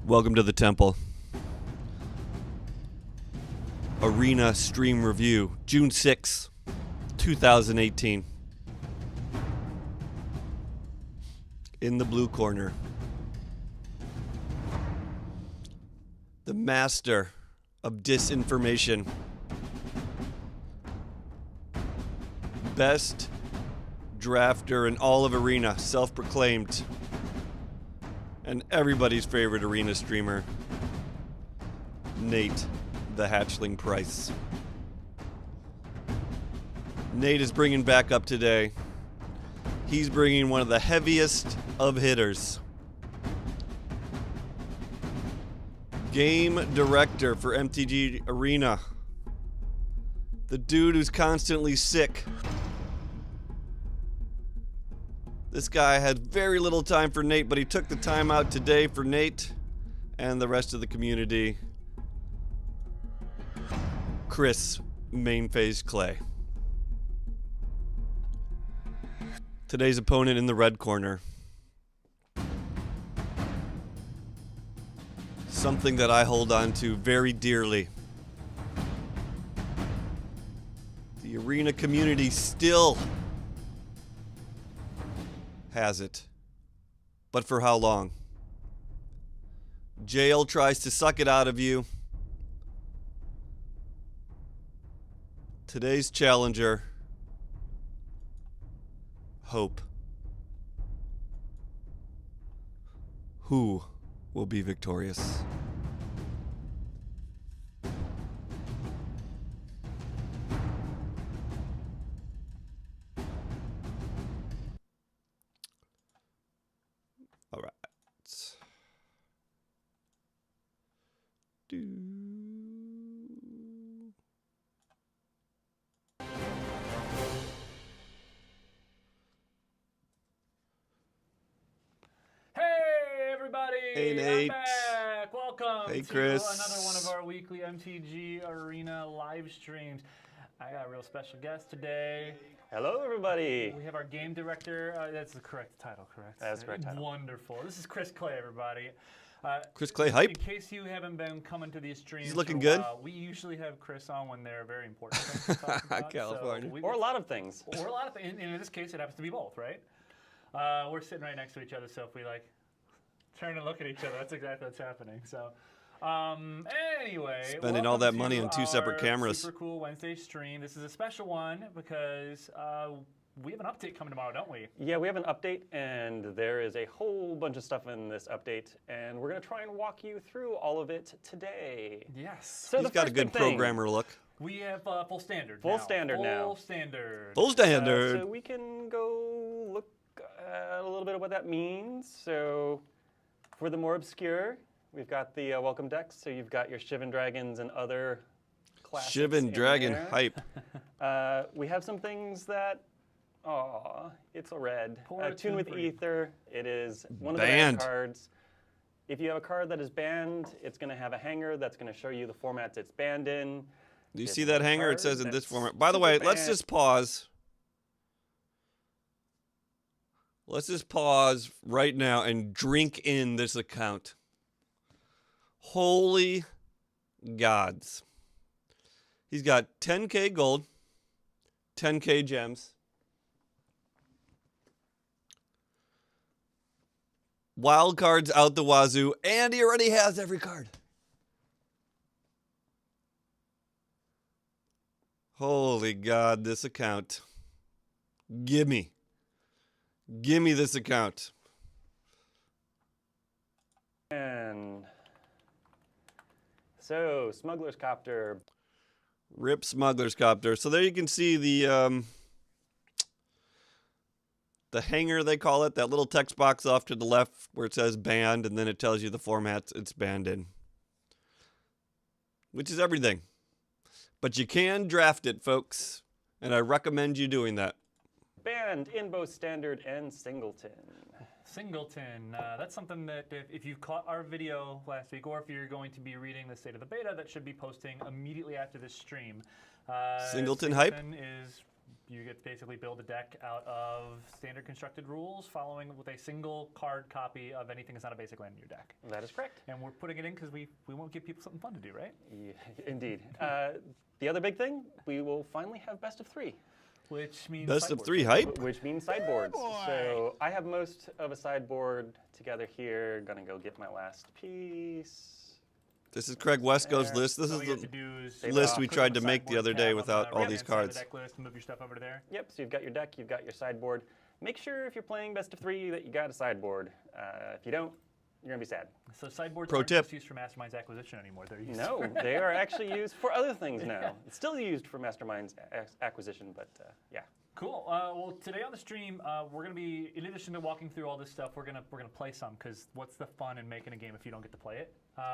Welcome to the temple. Arena stream review, June 6, 2018. In the blue corner, the master of disinformation, best drafter in all of Arena, self-proclaimed, and everybody's favorite Arena streamer, Nate the Hatchling Price. Nate is bringing back up today. He's bringing one of the heaviest of hitters. Game director for MTG Arena. The dude who's constantly sick. This guy had very little time for Nate, but he took the time out today for Nate and the rest of the community. Chris Mainphase Clay. Today's opponent in the red corner. Something that I hold on to very dearly. The Arena community still has it. But for how long? Jail tries to suck it out of you. Today's challenger, Hope. Who will be victorious? All right. Hey, Nate. I'm back. Welcome hey, to Chris. Another one of our weekly MTG Arena live streams. I got a real special guest today. Hello, everybody. We have our game director. That's the correct title, correct? That's the correct title. Wonderful. This is Chris Clay, everybody. Chris Clay hype. In case you haven't been coming to these streams, he's looking good. We usually have Chris on when they're very important things to talk about. California. Or a lot of things. Or a lot of things. In this case, it happens to be both, right? We're sitting right next to each other, so if we turn and look at each other, that's exactly what's happening. So, anyway, spending all that money on two separate cameras. Super cool Wednesday stream. This is a special one because we have an update coming tomorrow, don't we? Yeah, we have an update, and there is a whole bunch of stuff in this update, and we're going to try and walk you through all of it today. Yes. So he's got a good programmer look. We have full standard. Full standard now. Full standard. Full standard. So we can go look at a little bit of what that means. So for the more obscure, we've got the welcome decks. So you've got your Shivan Dragons and other classics. Shivan Dragon there. hype. We have some things that, it's a red. Tune with free. Ether. It is one of the Banned. banned cards. If you have a card that is banned, it's going to have a hanger that's going to show you the formats it's banned in. Do you This see is that a hanger? It card says in this that's format. By the way, super let's banned. just pause. Let's just pause right now and drink in this account. Holy gods. He's got 10K gold, 10K gems, wild cards out the wazoo, and he already has every card. Holy God, this account. Gimme this account. And so, Smuggler's Copter. Rip Smuggler's Copter. So there you can see the hanger, they call it, that little text box off to the left where it says banned, and then it tells you the formats it's banned in, which is everything. But you can draft it, folks, and I recommend you doing that. Banned in both Standard and Singleton. Singleton. That's something that if you caught our video last week, or if you're going to be reading the state of the beta, that should be posting immediately after this stream. Singleton hype? Is you get to basically build a deck out of standard constructed rules, following with a single card copy of anything that's not a basic land in your deck. That is correct. And we're putting it in because we won't give people something fun to do, right? Yeah, indeed. The other big thing, we will finally have best of 3. Which means Best of sideboards. 3 hype. Which means sideboards. So I have most of a sideboard together here. Gonna go get my last piece. This is Craig Wesco's list. This All is you have to the do is list we click tried on to the make the sideboard other day tab on without the all right-hand these side of the cards. deck list and move your stuff over to there. Yep, so you've got your deck, you've got your sideboard. Make sure if you're playing best of 3 that you got a sideboard. If you don't, you're gonna be sad. So sideboards Pro aren't tip. just used for Mastermind's acquisition anymore. They're used No, for they are actually used for other things now. It's still used for Mastermind's acquisition, but yeah. Cool. Well, today on the stream, we're gonna be, in addition to walking through all this stuff, we're gonna play some, because what's the fun in making a game if you don't get to play it?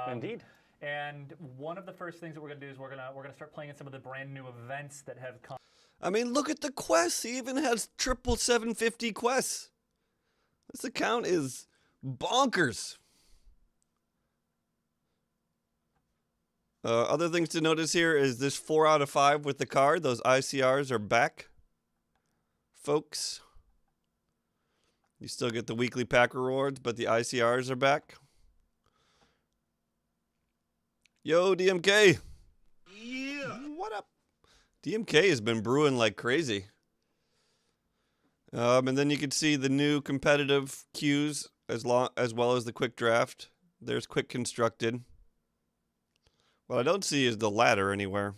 Indeed. And one of the first things that we're gonna do is we're gonna start playing in some of the brand new events that have come. I mean, look at the quests. He even has triple 750 quests. This account is bonkers. Other things to notice here is this 4 out of 5 with the card. Those ICRs are back, folks. You still get the weekly pack rewards, but the ICRs are back. Yo, DMK. Yeah. What up? DMK has been brewing like crazy. And then you can see the new competitive queues as well as the quick draft. There's quick constructed. What I don't see is the ladder anywhere.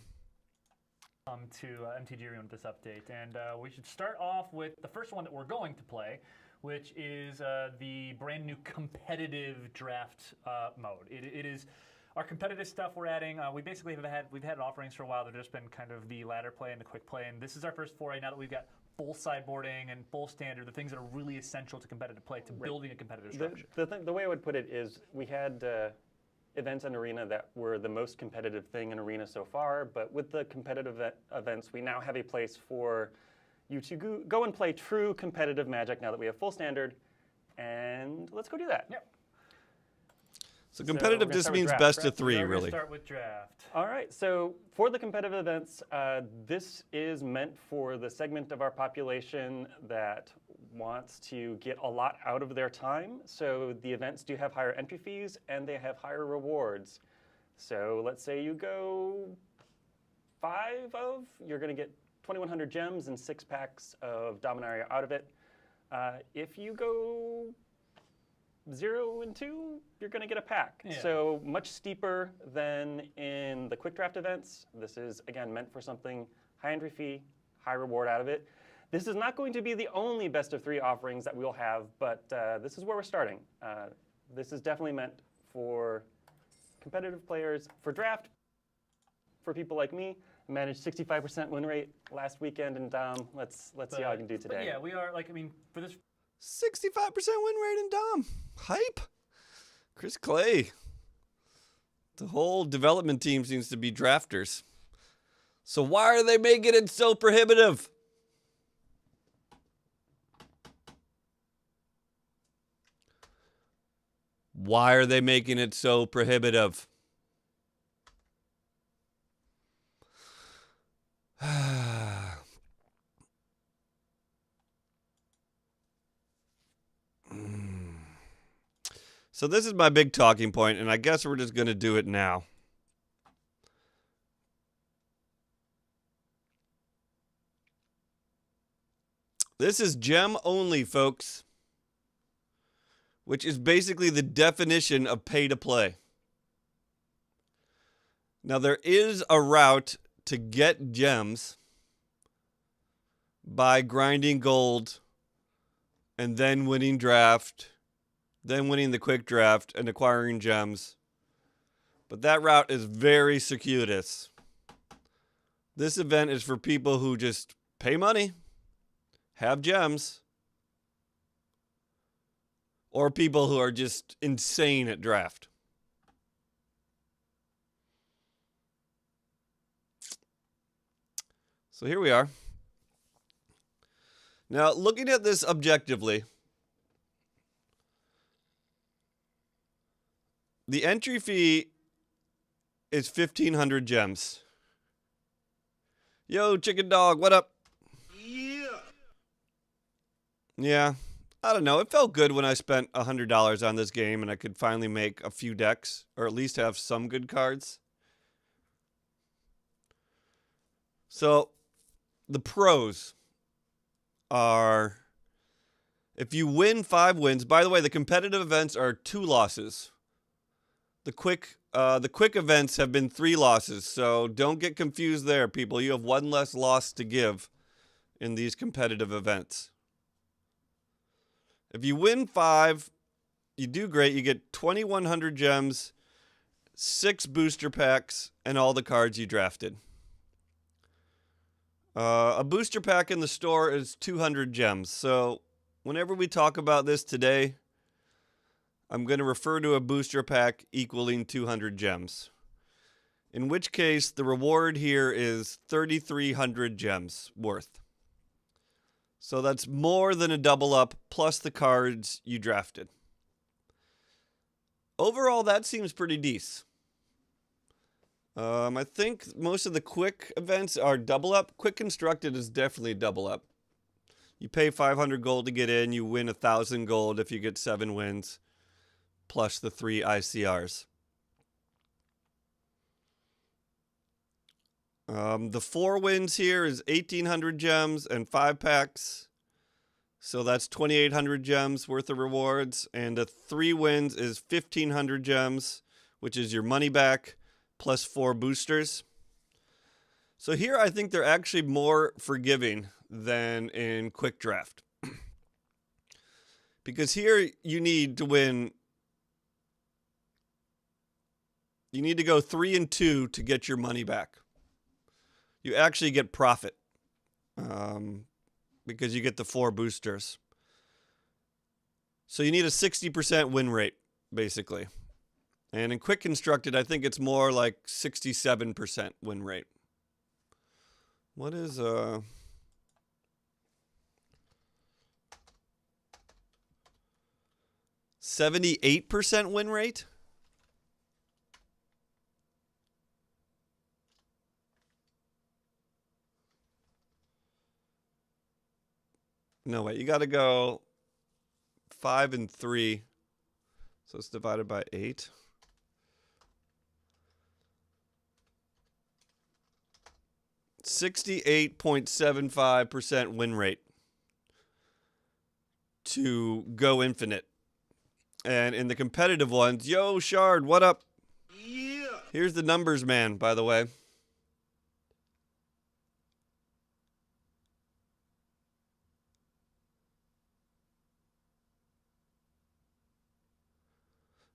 To MTG Arena with this update, and we should start off with the first one that we're going to play, which is the brand new competitive draft mode. It is our competitive stuff we're adding. We basically we've had offerings for a while. They've just been kind of the ladder play and the quick play, and this is our first foray now that we've got full sideboarding and full standard, the things that are really essential to competitive play, to building a competitive structure. The way I would put it is we had events in Arena that were the most competitive thing in Arena so far, but with the competitive events, we now have a place for you to go and play true competitive Magic now that we have full standard, and let's go do that. Yep. So competitive we're gonna just start with means draft, best right? of 3, We're gonna really. start with draft. All right, so for the competitive events, this is meant for the segment of our population that wants to get a lot out of their time. So the events do have higher entry fees and they have higher rewards. So let's say you go 5 of, you're going to get 2,100 gems and 6 packs of Dominaria out of it. If you go 0 and 2, you're going to get a pack. Yeah. So much steeper than in the quick draft events. This is, again, meant for something high entry fee, high reward out of it. This is not going to be the only best of 3 offerings that we'll have, but this is where we're starting. This is definitely meant for competitive players, for draft, for people like me. I managed 65% win rate last weekend in Dom. Let's see how I can do today. But yeah, we are, like, I mean, for this 65% win rate in Dom. Hype. Chris Clay. The whole development team seems to be drafters. So why are they making it so prohibitive? Why are they making it so prohibitive? So this is my big talking point, and I guess we're just going to do it now. This is gem only, folks, which is basically the definition of pay to play. Now, there is a route to get gems by grinding gold and then winning draft, then winning the quick draft and acquiring gems. But that route is very circuitous. This event is for people who just pay money, have gems, or people who are just insane at draft. So here we are. Now, looking at this objectively, the entry fee is 1,500 gems. Yo, chicken dog, what up? Yeah. I don't know. It felt good when I spent $100 on this game and I could finally make a few decks, or at least have some good cards. So, the pros are if you win 5 wins. By the way, the competitive events are 2 losses. The quick events have been 3 losses, so don't get confused there, people. You have 1 less loss to give in these competitive events. If you win 5, you do great. You get 2,100 gems, 6 booster packs, and all the cards you drafted. A booster pack in the store is 200 gems. So whenever we talk about this today, I'm going to refer to a booster pack equaling 200 gems. In which case, the reward here is 3,300 gems worth. So that's more than a double up plus the cards you drafted. Overall, that seems pretty decent. I think most of the quick events are double up. Quick constructed is definitely double up. You pay 500 gold to get in. You win 1,000 gold if you get 7 wins, plus the 3 ICRs. The 4 wins here is 1,800 gems and 5 packs. So that's 2,800 gems worth of rewards. And the 3 wins is 1,500 gems, which is your money back, plus 4 boosters. So here I think they're actually more forgiving than in Quick Draft. Because here you need to win. You need to go 3 and 2 to get your money back. You actually get profit. Because you get the 4 boosters. So you need a 60% win rate, basically. And in Quick Constructed, I think it's more like 67% win rate. What is 78% win rate? No, wait, you got to go 5 and 3. So it's divided by 8. %68.75% win rate to go infinite. And in the competitive ones, yo, Shard, what up? Yeah. Here's the numbers, man, by the way.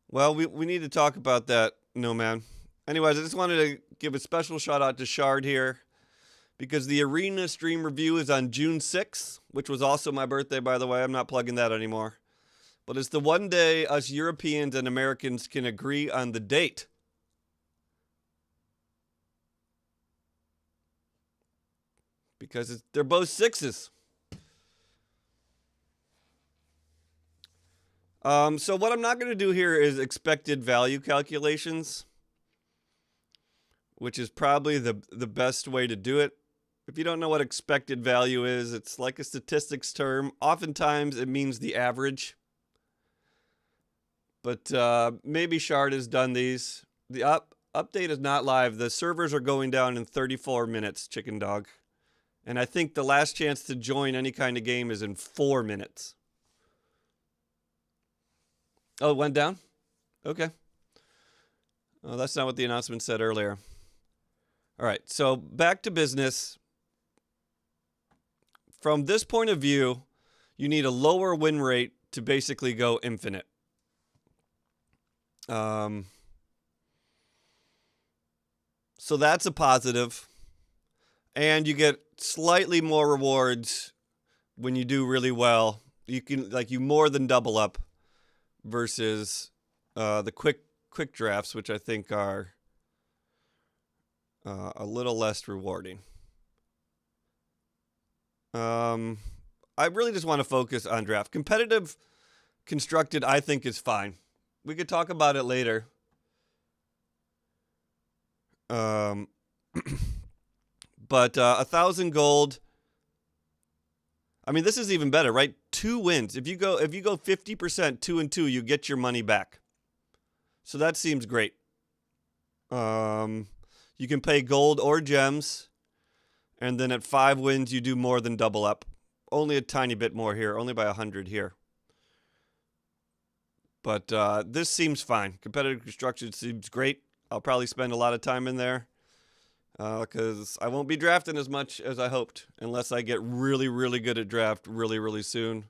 Well, we need to talk about that, no man. Anyways, I just wanted to give a special shout out to Shard here because the Arena stream review is on June 6th, which was also my birthday, by the way. I'm not plugging that anymore. But it's the one day us Europeans and Americans can agree on the date. Because they're both 6s. So what I'm not going to do here is expected value calculations, which is probably the best way to do it. If you don't know what expected value is, it's like a statistics term. Oftentimes it means the average. But maybe Shard has done these. The update is not live. The servers are going down in 34 minutes, Chicken Dog. And I think the last chance to join any kind of game is in 4 minutes. Oh, it went down? Okay. Oh, that's not what the announcement said earlier. All right, so back to business. From this point of view, you need a lower win rate to basically go infinite. So that's a positive. And you get slightly more rewards when you do really well. You can, you more than double up versus the quick drafts, which I think are a little less rewarding. I really just want to focus on draft. Competitive constructed, I think, is fine. We could talk about it later. But 1,000 gold. I mean, this is even better, right? 2 wins. If you go 50%, 2 and 2, you get your money back. So that seems great. You can pay gold or gems, and then at 5 wins, you do more than double up. Only a tiny bit more here, only by 100 here. But this seems fine. Competitive construction seems great. I'll probably spend a lot of time in there because I won't be drafting as much as I hoped unless I get really, really good at draft really, really soon.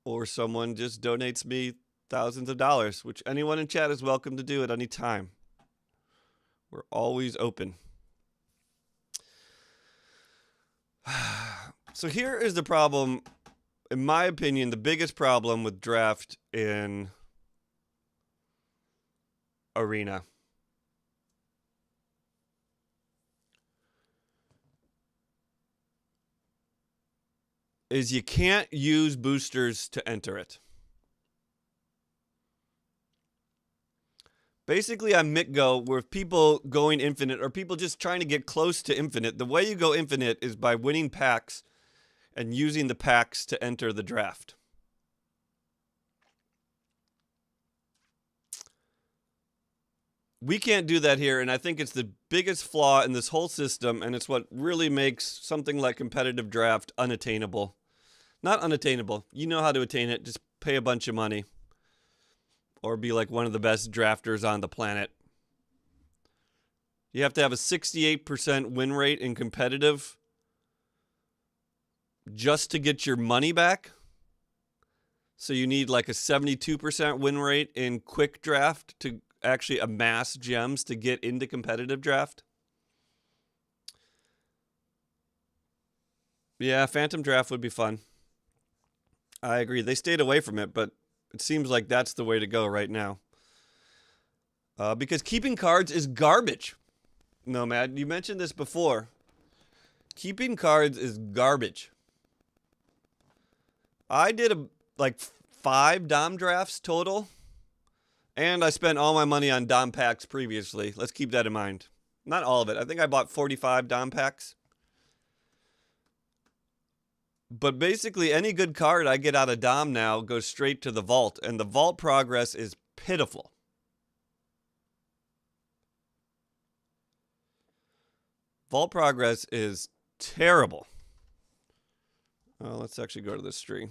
Or someone just donates me thousands of dollars, which anyone in chat is welcome to do at any time. We're always open. So here is the problem, in my opinion, the biggest problem with draft in Arena. Is you can't use boosters to enter it. Basically, on Mitgo, with people going infinite or people just trying to get close to infinite, the way you go infinite is by winning packs and using the packs to enter the draft. We can't do that here, and I think it's the biggest flaw in this whole system, and it's what really makes something like competitive draft unattainable. Not unattainable. You know how to attain it. Just pay a bunch of money. Or be like one of the best drafters on the planet. You have to have a 68% win rate in competitive just to get your money back. So you need like a 72% win rate in quick draft to actually amass gems to get into competitive draft. Yeah, Phantom Draft would be fun. I agree. They stayed away from it, but it seems like that's the way to go right now. Because keeping cards is garbage. Nomad, you mentioned this before. Keeping cards is garbage. I did like 5 Dom drafts total. And I spent all my money on Dom packs previously. Let's keep that in mind. Not all of it. I think I bought 45 Dom packs. But basically, any good card I get out of Dom now goes straight to the vault. And the vault progress is pitiful. Vault progress is terrible. Let's actually go to this tree.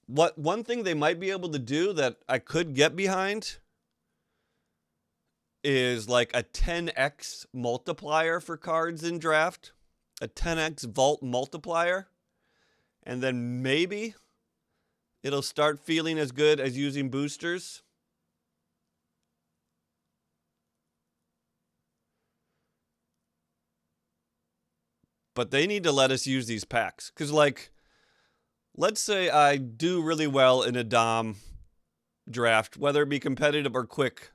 One thing they might be able to do that I could get behind is like a 10x multiplier for cards in draft. A 10x vault multiplier. And then maybe it'll start feeling as good as using boosters. But they need to let us use these packs. Because, like, let's say I do really well in a Dom draft, whether it be competitive or quick.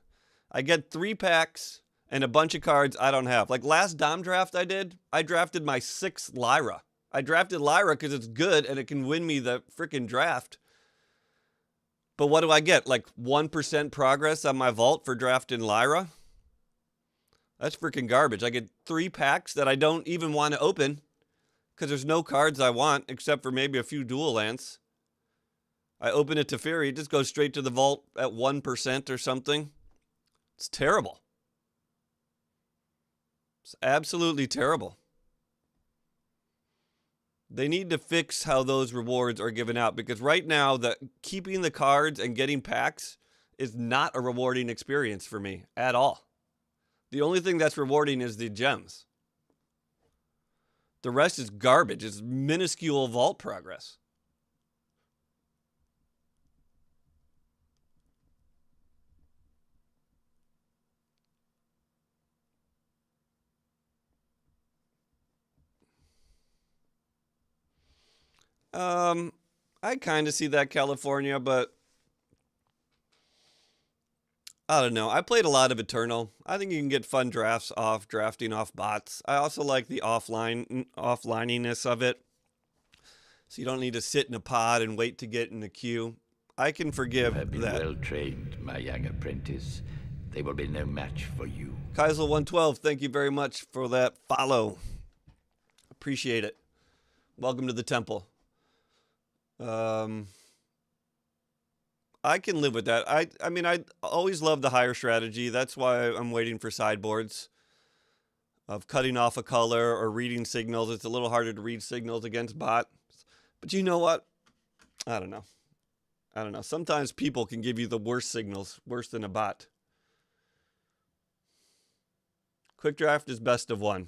I get 3 packs and a bunch of cards I don't have. Like last Dom draft I did, I drafted my 6th Lyra. I drafted Lyra because it's good and it can win me the freaking draft. But what do I get? Like 1% progress on my vault for drafting Lyra? That's freaking garbage. I get 3 packs that I don't even want to open because there's no cards I want except for maybe a few dual lands. I open it to Fury, it just goes straight to the vault at 1% or something. It's terrible. It's absolutely terrible. They need to fix how those rewards are given out because right now, keeping the cards and getting packs is not a rewarding experience for me at all. The only thing that's rewarding is the gems. The rest is garbage. It's minuscule vault progress. I kind of see that, California, but I don't know. I played a lot of Eternal. I think you can get fun drafts off drafting off bots. I also like the offlininess of it. So you don't need to sit in a pod and wait to get in the queue. I can forgive You have been that. well trained, my young apprentice. They will be no match for you. Kaisel112, thank you very much for that follow. Appreciate it. Welcome to the temple. I can live with that. I mean, I always love the higher strategy. That's why I'm waiting for sideboards of cutting off a color or reading signals. It's a little harder to read signals against bot. But you know what? I don't know. Sometimes people can give you the worst signals, worse than a bot. Quick draft is best of one.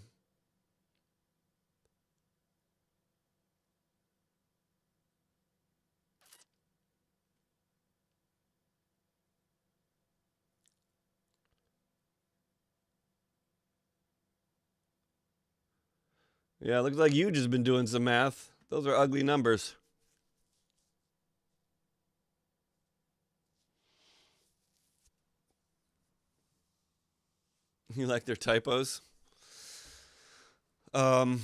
Yeah, looks like you just been doing some math. Those are ugly numbers. You like their typos? I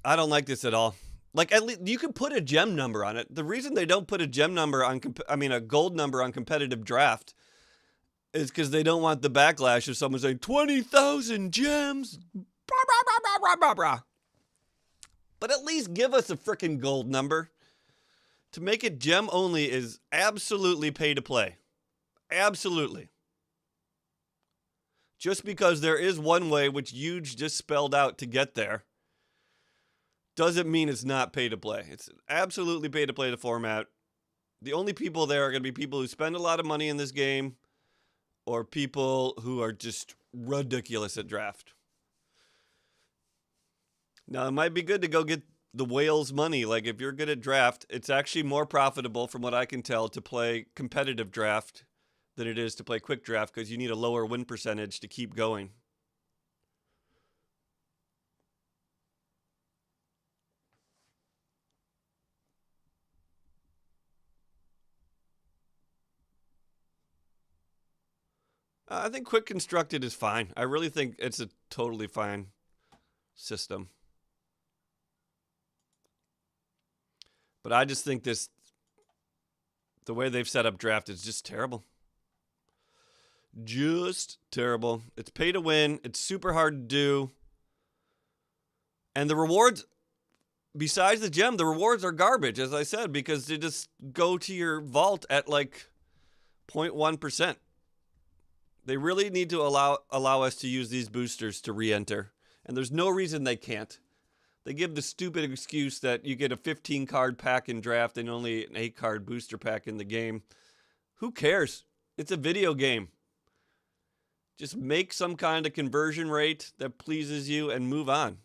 don't like this at all. Like, at least you can put a gem number on it. The reason they don't put a gem number on, a gold number on competitive draft is because they don't want the backlash of someone saying 20,000 gems. Blah, blah, blah, blah, blah, blah. But at least give us a frickin' gold number. To make it gem only is absolutely pay to play. Absolutely. Just because there is one way, which Huge just spelled out to get there, doesn't mean it's not pay to play. It's absolutely pay to play the format. The only people there are going to be people who spend a lot of money in this game or people who are just ridiculous at draft. Now, it might be good to go get the whales money. Like, if you're good at draft, it's actually more profitable, from what I can tell, to play competitive draft than it is to play quick draft because you need a lower win percentage to keep going. I think quick constructed is fine. I really think it's a totally fine system. But I just think the way they've set up draft is just terrible. Just terrible. It's pay to win. It's super hard to do. And the rewards, besides the gem, the rewards are garbage, as I said, because they just go to your vault at like 0.1%. They really need to allow us to use these boosters to re-enter. And there's no reason they can't. They give the stupid excuse that you get a 15-card pack in draft and only an 8-card booster pack in the game. Who cares? It's a video game. Just make some kind of conversion rate that pleases you and move on.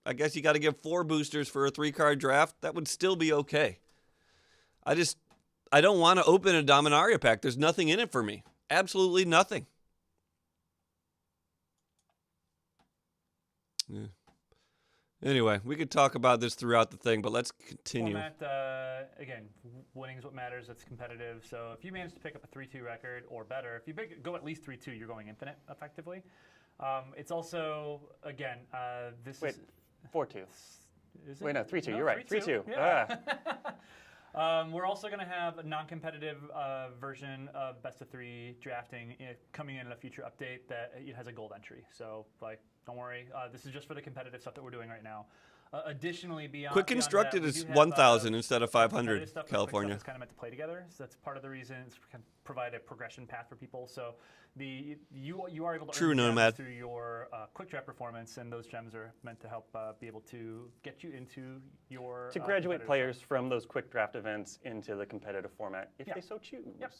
I guess you got to give 4 boosters for a 3-card draft. That would still be okay. I don't want to open a Dominaria pack. There's nothing in it for me. Absolutely nothing. Yeah. Anyway, we could talk about this throughout the thing, but let's continue. Format, again, winning is what matters. It's competitive. So if you manage to pick up a 3-2 record or better, if you go at least 3-2, you're going infinite, effectively. It's also, again, this Wait, is... 4-2. Is it? Wait, no, 3-2. No, You're right. 3-2. Yeah. We're also going to have a non-competitive version of best of 3 drafting coming in a future update that it has a gold entry. So, like, don't worry. This is just for the competitive stuff that we're doing right now. Additionally, Quick constructed is 1,000 instead of 500. California. It's kind of meant to play together. So that's part of the reason it's to provide a progression path for people. So you are able to earn gems through your quick draft performance, and those gems are meant to help be able to get you into your to graduate players from those quick draft events into the competitive format if they so choose. Yep.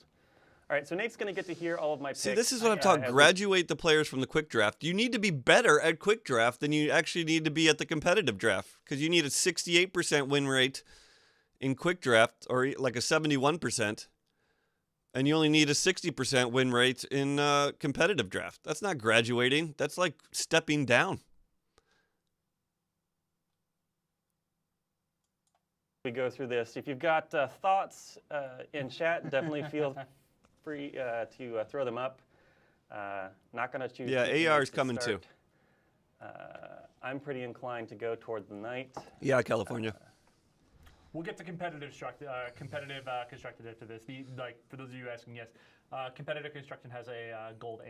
All right, so Nate's going to get to hear all of my picks. See, this is what I'm talking. Graduate the players from the quick draft. You need to be better at quick draft than you actually need to be at the competitive draft, because you need a 68% win rate in quick draft, or like a 71%, and you only need a 60% win rate in competitive draft. That's not graduating. That's like stepping down. We go through this. If you've got thoughts in chat, definitely feel free to throw them up. Not going to choose. Yeah, AR is coming too. I'm pretty inclined to go toward the knight. Yeah, California. We'll get to competitive constructed after this. Like, for those of you asking, yes, Competitive construction has a gold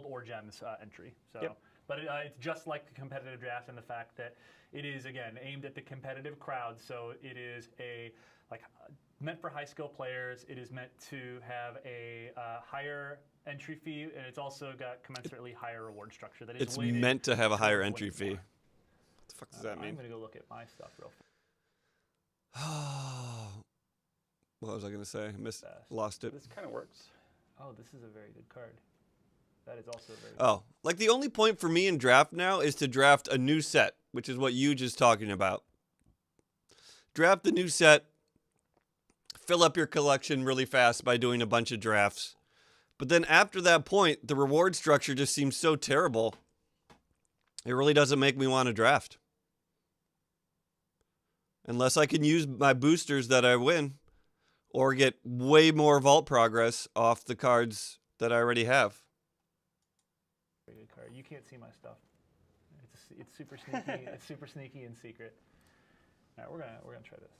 or gems entry. So, Yep. but it's just like the competitive draft in the fact that it is again aimed at the competitive crowd. So it is meant for high skill players. It is meant to have a higher entry fee, and it's also got commensurately higher reward structure. That is It's weighted meant to have a higher towards entry winning fee. more. What the fuck does that I'm mean? going to go look at my stuff real What was I going to say? fast. Lost it. This kind of works. Oh, this is a very good card. That is also a very Oh, like the only point for me in draft now is to draft a new set, which is what you just talking about. Draft the new set, fill up your collection really fast by doing a bunch of drafts. But then after that point, the reward structure just seems so terrible. It really doesn't make me want to draft. Unless I can use my boosters that I win or get way more vault progress off the cards that I already have. very good card. You can't see my stuff. It's super sneaky. It's super sneaky and secret. All right, we're gonna try this.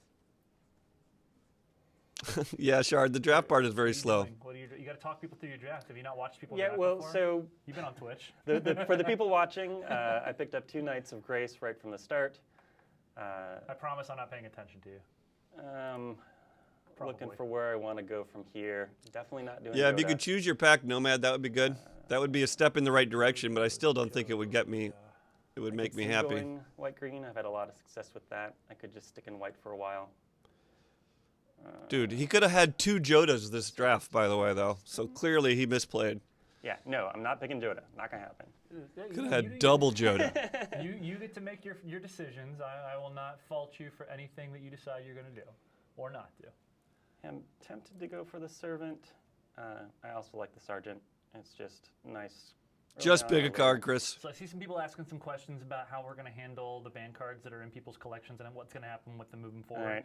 Yeah, Shard, the draft part is very What are you slow. doing? What are you got to talk people through your draft. Have you not watched people Yeah, draft well, before? so You've been on Twitch. for the people watching, I picked up 2 Knights of Grace right from the start. I promise I'm not paying attention to you. Looking Probably. for where I want to go from here. Definitely not doing Yeah, if you Dota. could choose your pack, Nomad, that would be good. That would be a step in the right direction, but I still don't think it would get me. It would I make could me see happy. Going white-green. I've had a lot of success with that. I could just stick in white for a while. Dude, he could have had 2 Jodas this draft, by the way, though. So clearly he misplayed. Yeah, no, I'm not picking Dota. Not gonna happen. Could have had double Joda. You get to make your decisions. I will not fault you for anything that you decide you're going to do or not do. I'm tempted to go for the Servant. I also like the Sergeant. It's just nice. early Just on pick a early. card, Chris. So I see some people asking some questions about how we're going to handle the ban cards that are in people's collections and what's going to happen with them moving forward.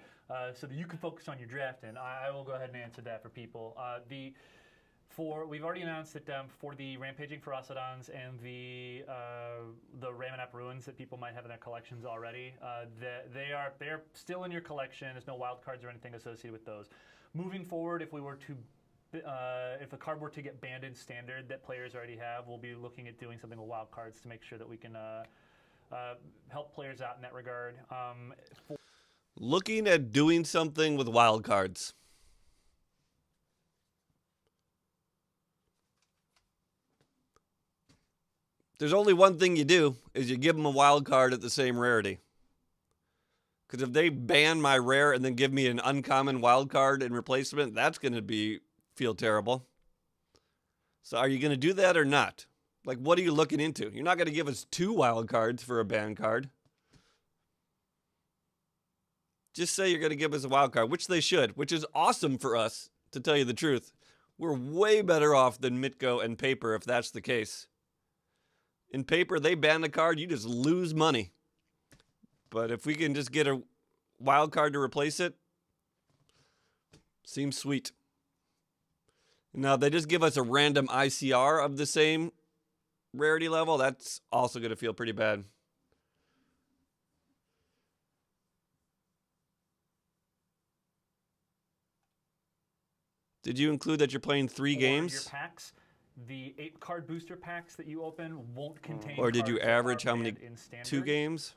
So that you can focus on your drafting. I will go ahead and answer that for people. We've already announced that for the Rampaging Ferocidons and the Ramonap Ruins that people might have in their collections already, they're still in your collection. There's no wild cards or anything associated with those. Moving forward, if a card were to get banned in standard that players already have, we'll be looking at doing something with wild cards to make sure that we can help players out in that regard. Looking at doing something with wild cards. There's only one thing you do, is you give them a wild card at the same rarity. Because if they ban my rare and then give me an uncommon wild card in replacement, that's going to feel terrible. So are you going to do that or not? Like, what are you looking into? You're not going to give us 2 wild cards for a ban card. Just say you're going to give us a wild card, which they should, which is awesome for us, to tell you the truth. We're way better off than Mitgo and Paper if that's the case. In Paper, they ban the card, you just lose money. But if we can just get a wild card to replace it, seems sweet. Now, they just give us a random ICR of the same rarity level. That's also going to feel pretty bad. Did you include that you're playing 3 games? Your packs, the 8-card booster packs that you open won't contain. Or did you cards that are average how many? banned in standard. 2 games?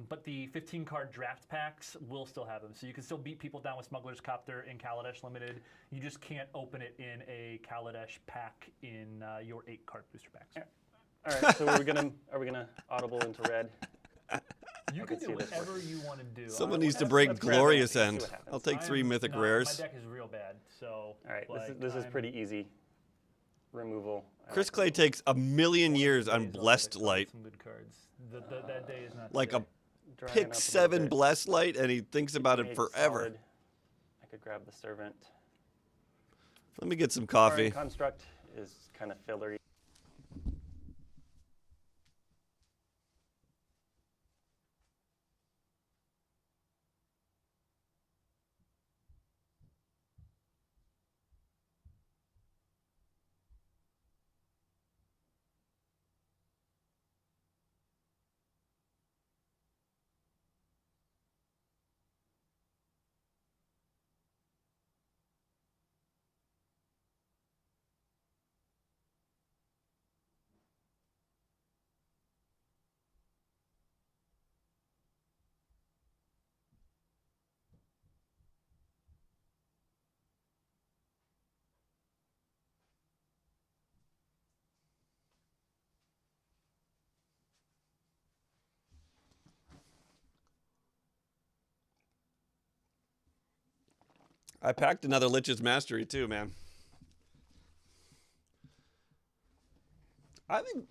But the 15-card draft packs will still have them. So you can still beat people down with Smuggler's Copter in Kaladesh Limited. You just can't open it in a Kaladesh pack in your 8-card booster packs. All right, so are we gonna audible into red? You can see do this whatever you want to do. Someone I- needs to let's break grab it. Glorious Let's see End. what happens. I'll take 3 I'm mythic not- rares. My deck is real bad, so. All right, like, this is I'm- pretty easy. Removal. I Chris like Clay removal. takes a million years on Days I'll Blessed pick up Light. Some good cards. That day is not Like today. a Drying up pick a little 7 bit. Blessed Light, and he thinks about it Made forever. solid. I could grab the Servant. Let me get some Foreign coffee. Construct is kind of fillery. I packed another Lich's Mastery too, man. I think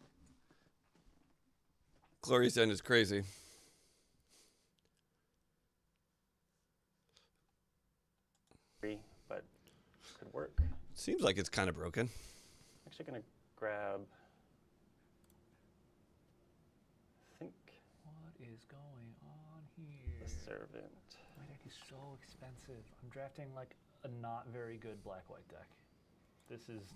Glorious End is crazy. But could work. Seems like it's kind of broken. Actually gonna grab, I think, What is going on here? the Servant. My deck is so expensive. I'm drafting like a not very good black-white deck. This is...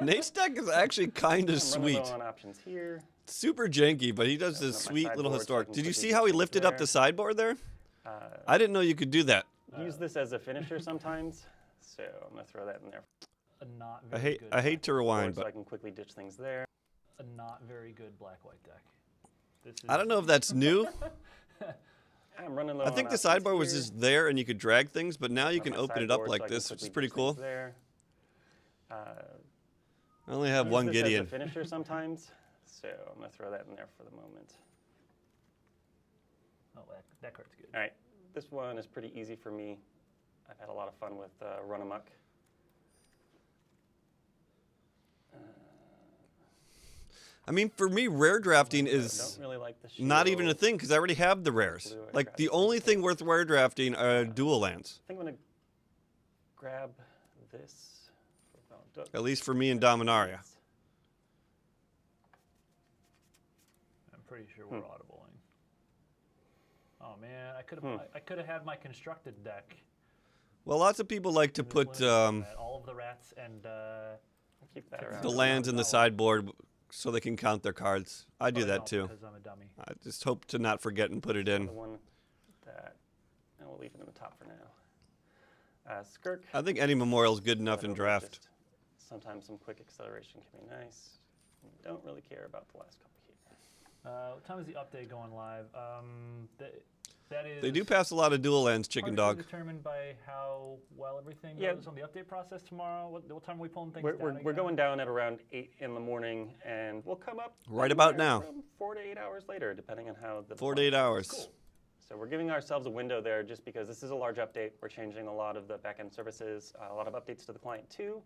Nate's deck is actually kind of I'm running sweet. low on options here. Super janky, but he does Open this up my sweet little sideboard so I historic. can Did you quickly see do how he things lifted up there. the sideboard there? Uh, I didn't know you could do that. use this as a finisher sometimes, so I'm gonna throw that in there. a not I very hate good I hate to rewind, So I but can quickly ditch things there. a not very good black-white deck. This is... I don't know if that's new. I'm running low I on think the options sideboard was here. just there and you could drag things, but now you Got can my open it up sideboard so like I can this, which quickly is pretty ditch cool. things there. I only have Use one this Gideon. as a finisher sometimes, so I'm gonna throw that in there for the moment. Oh, that card's good. All right, this one is pretty easy for me. I've had a lot of fun with Run Amok. I mean, for me, rare drafting I is don't really like the not even a shield. thing because I already have the rares. Blue, I Like grabbed the this only one. thing worth rare drafting are dual lands, I think I'm gonna grab this for Valduk. at least for me and Dominaria. I'm pretty sure we're audibling. Oh man, I could have had my constructed deck. Well, lots of people like to in this put limited format. All of the rats and I'll keep that around. the lands in the $1. sideboard so they can count their cards. I do but I that don't too. because I'm a dummy. I just hope to not forget and put it in. The one that, and we'll leave it in the top for now. Skirk. I think any memorial is good enough But in over draft. just sometimes some quick acceleration can be nice. Don't really care about the last couple here. What time is the update going live? That is. They do pass a lot of dual lands, Chicken partially Dog. Determined by how well everything Yeah. goes on the update process tomorrow. What time are we pulling things We're, down? we're, we're again? going down at around 8 in the morning, and we'll come up Right about anywhere now. from 4 to 8 hours later, depending on how the 4 to 8 deployment hours. goes. So we're giving ourselves a window there just because this is a large update. We're changing a lot of the backend services, a lot of updates to the client too.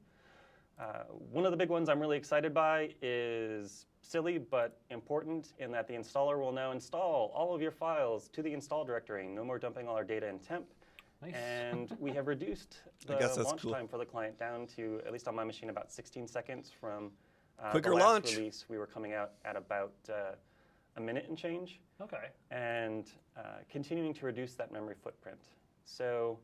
One of the big ones I'm really excited by is silly but important in that the installer will now install all of your files to the install directory. No more dumping all our data in temp. Nice. And we have reduced the guess that's launch cool. time for the client down to, at least on my machine, about 16 seconds from Quicker the last launch. release. We were coming out at about a minute and change, Okay. and continuing to reduce that memory footprint. So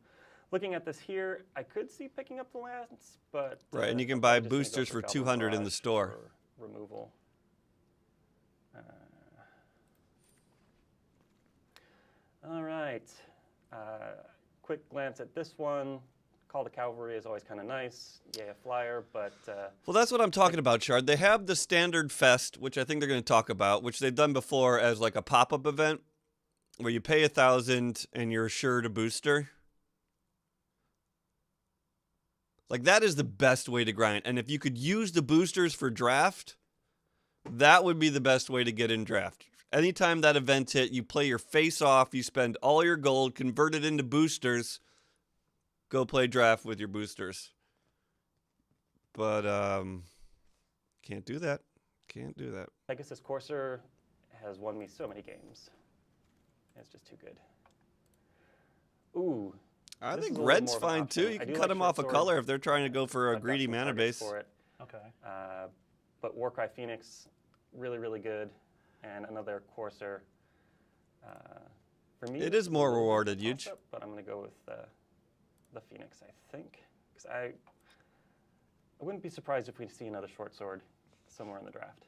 looking at this here, I could see picking up the lands, but Right, and you can I'll buy probably just gonna go boosters for Goblin 200 in the Barrage store. for removal. All right. Quick glance at this one. Call to Cavalry is always kind of nice. Yeah, a flyer, but Well, that's what I'm talking about, Shard. They have the standard fest, which I think they're going to talk about, which they've done before as like a pop-up event where you pay 1,000 and you're assured a booster. Like that is the best way to grind. And if you could use the boosters for draft, that would be the best way to get in draft. Anytime that event hit, you play your face off, you spend all your gold, convert it into boosters, go play draft with your boosters. But can't do that. Can't do that. Pegasus Courser has won me so many games. It's just too good. Ooh. I This think is a little red's more of an fine option. too. You I can do cut like them short off a sword. color if they're trying to go for a I've got greedy some mana targets base. for it. Okay. But Warcry Phoenix, really, really good. And another Courser. For me, It this is a more little bit of a rewarded, huge. toss-up, but I'm going to go with the Phoenix, I think. Because I wouldn't be surprised if we see another short sword somewhere in the draft.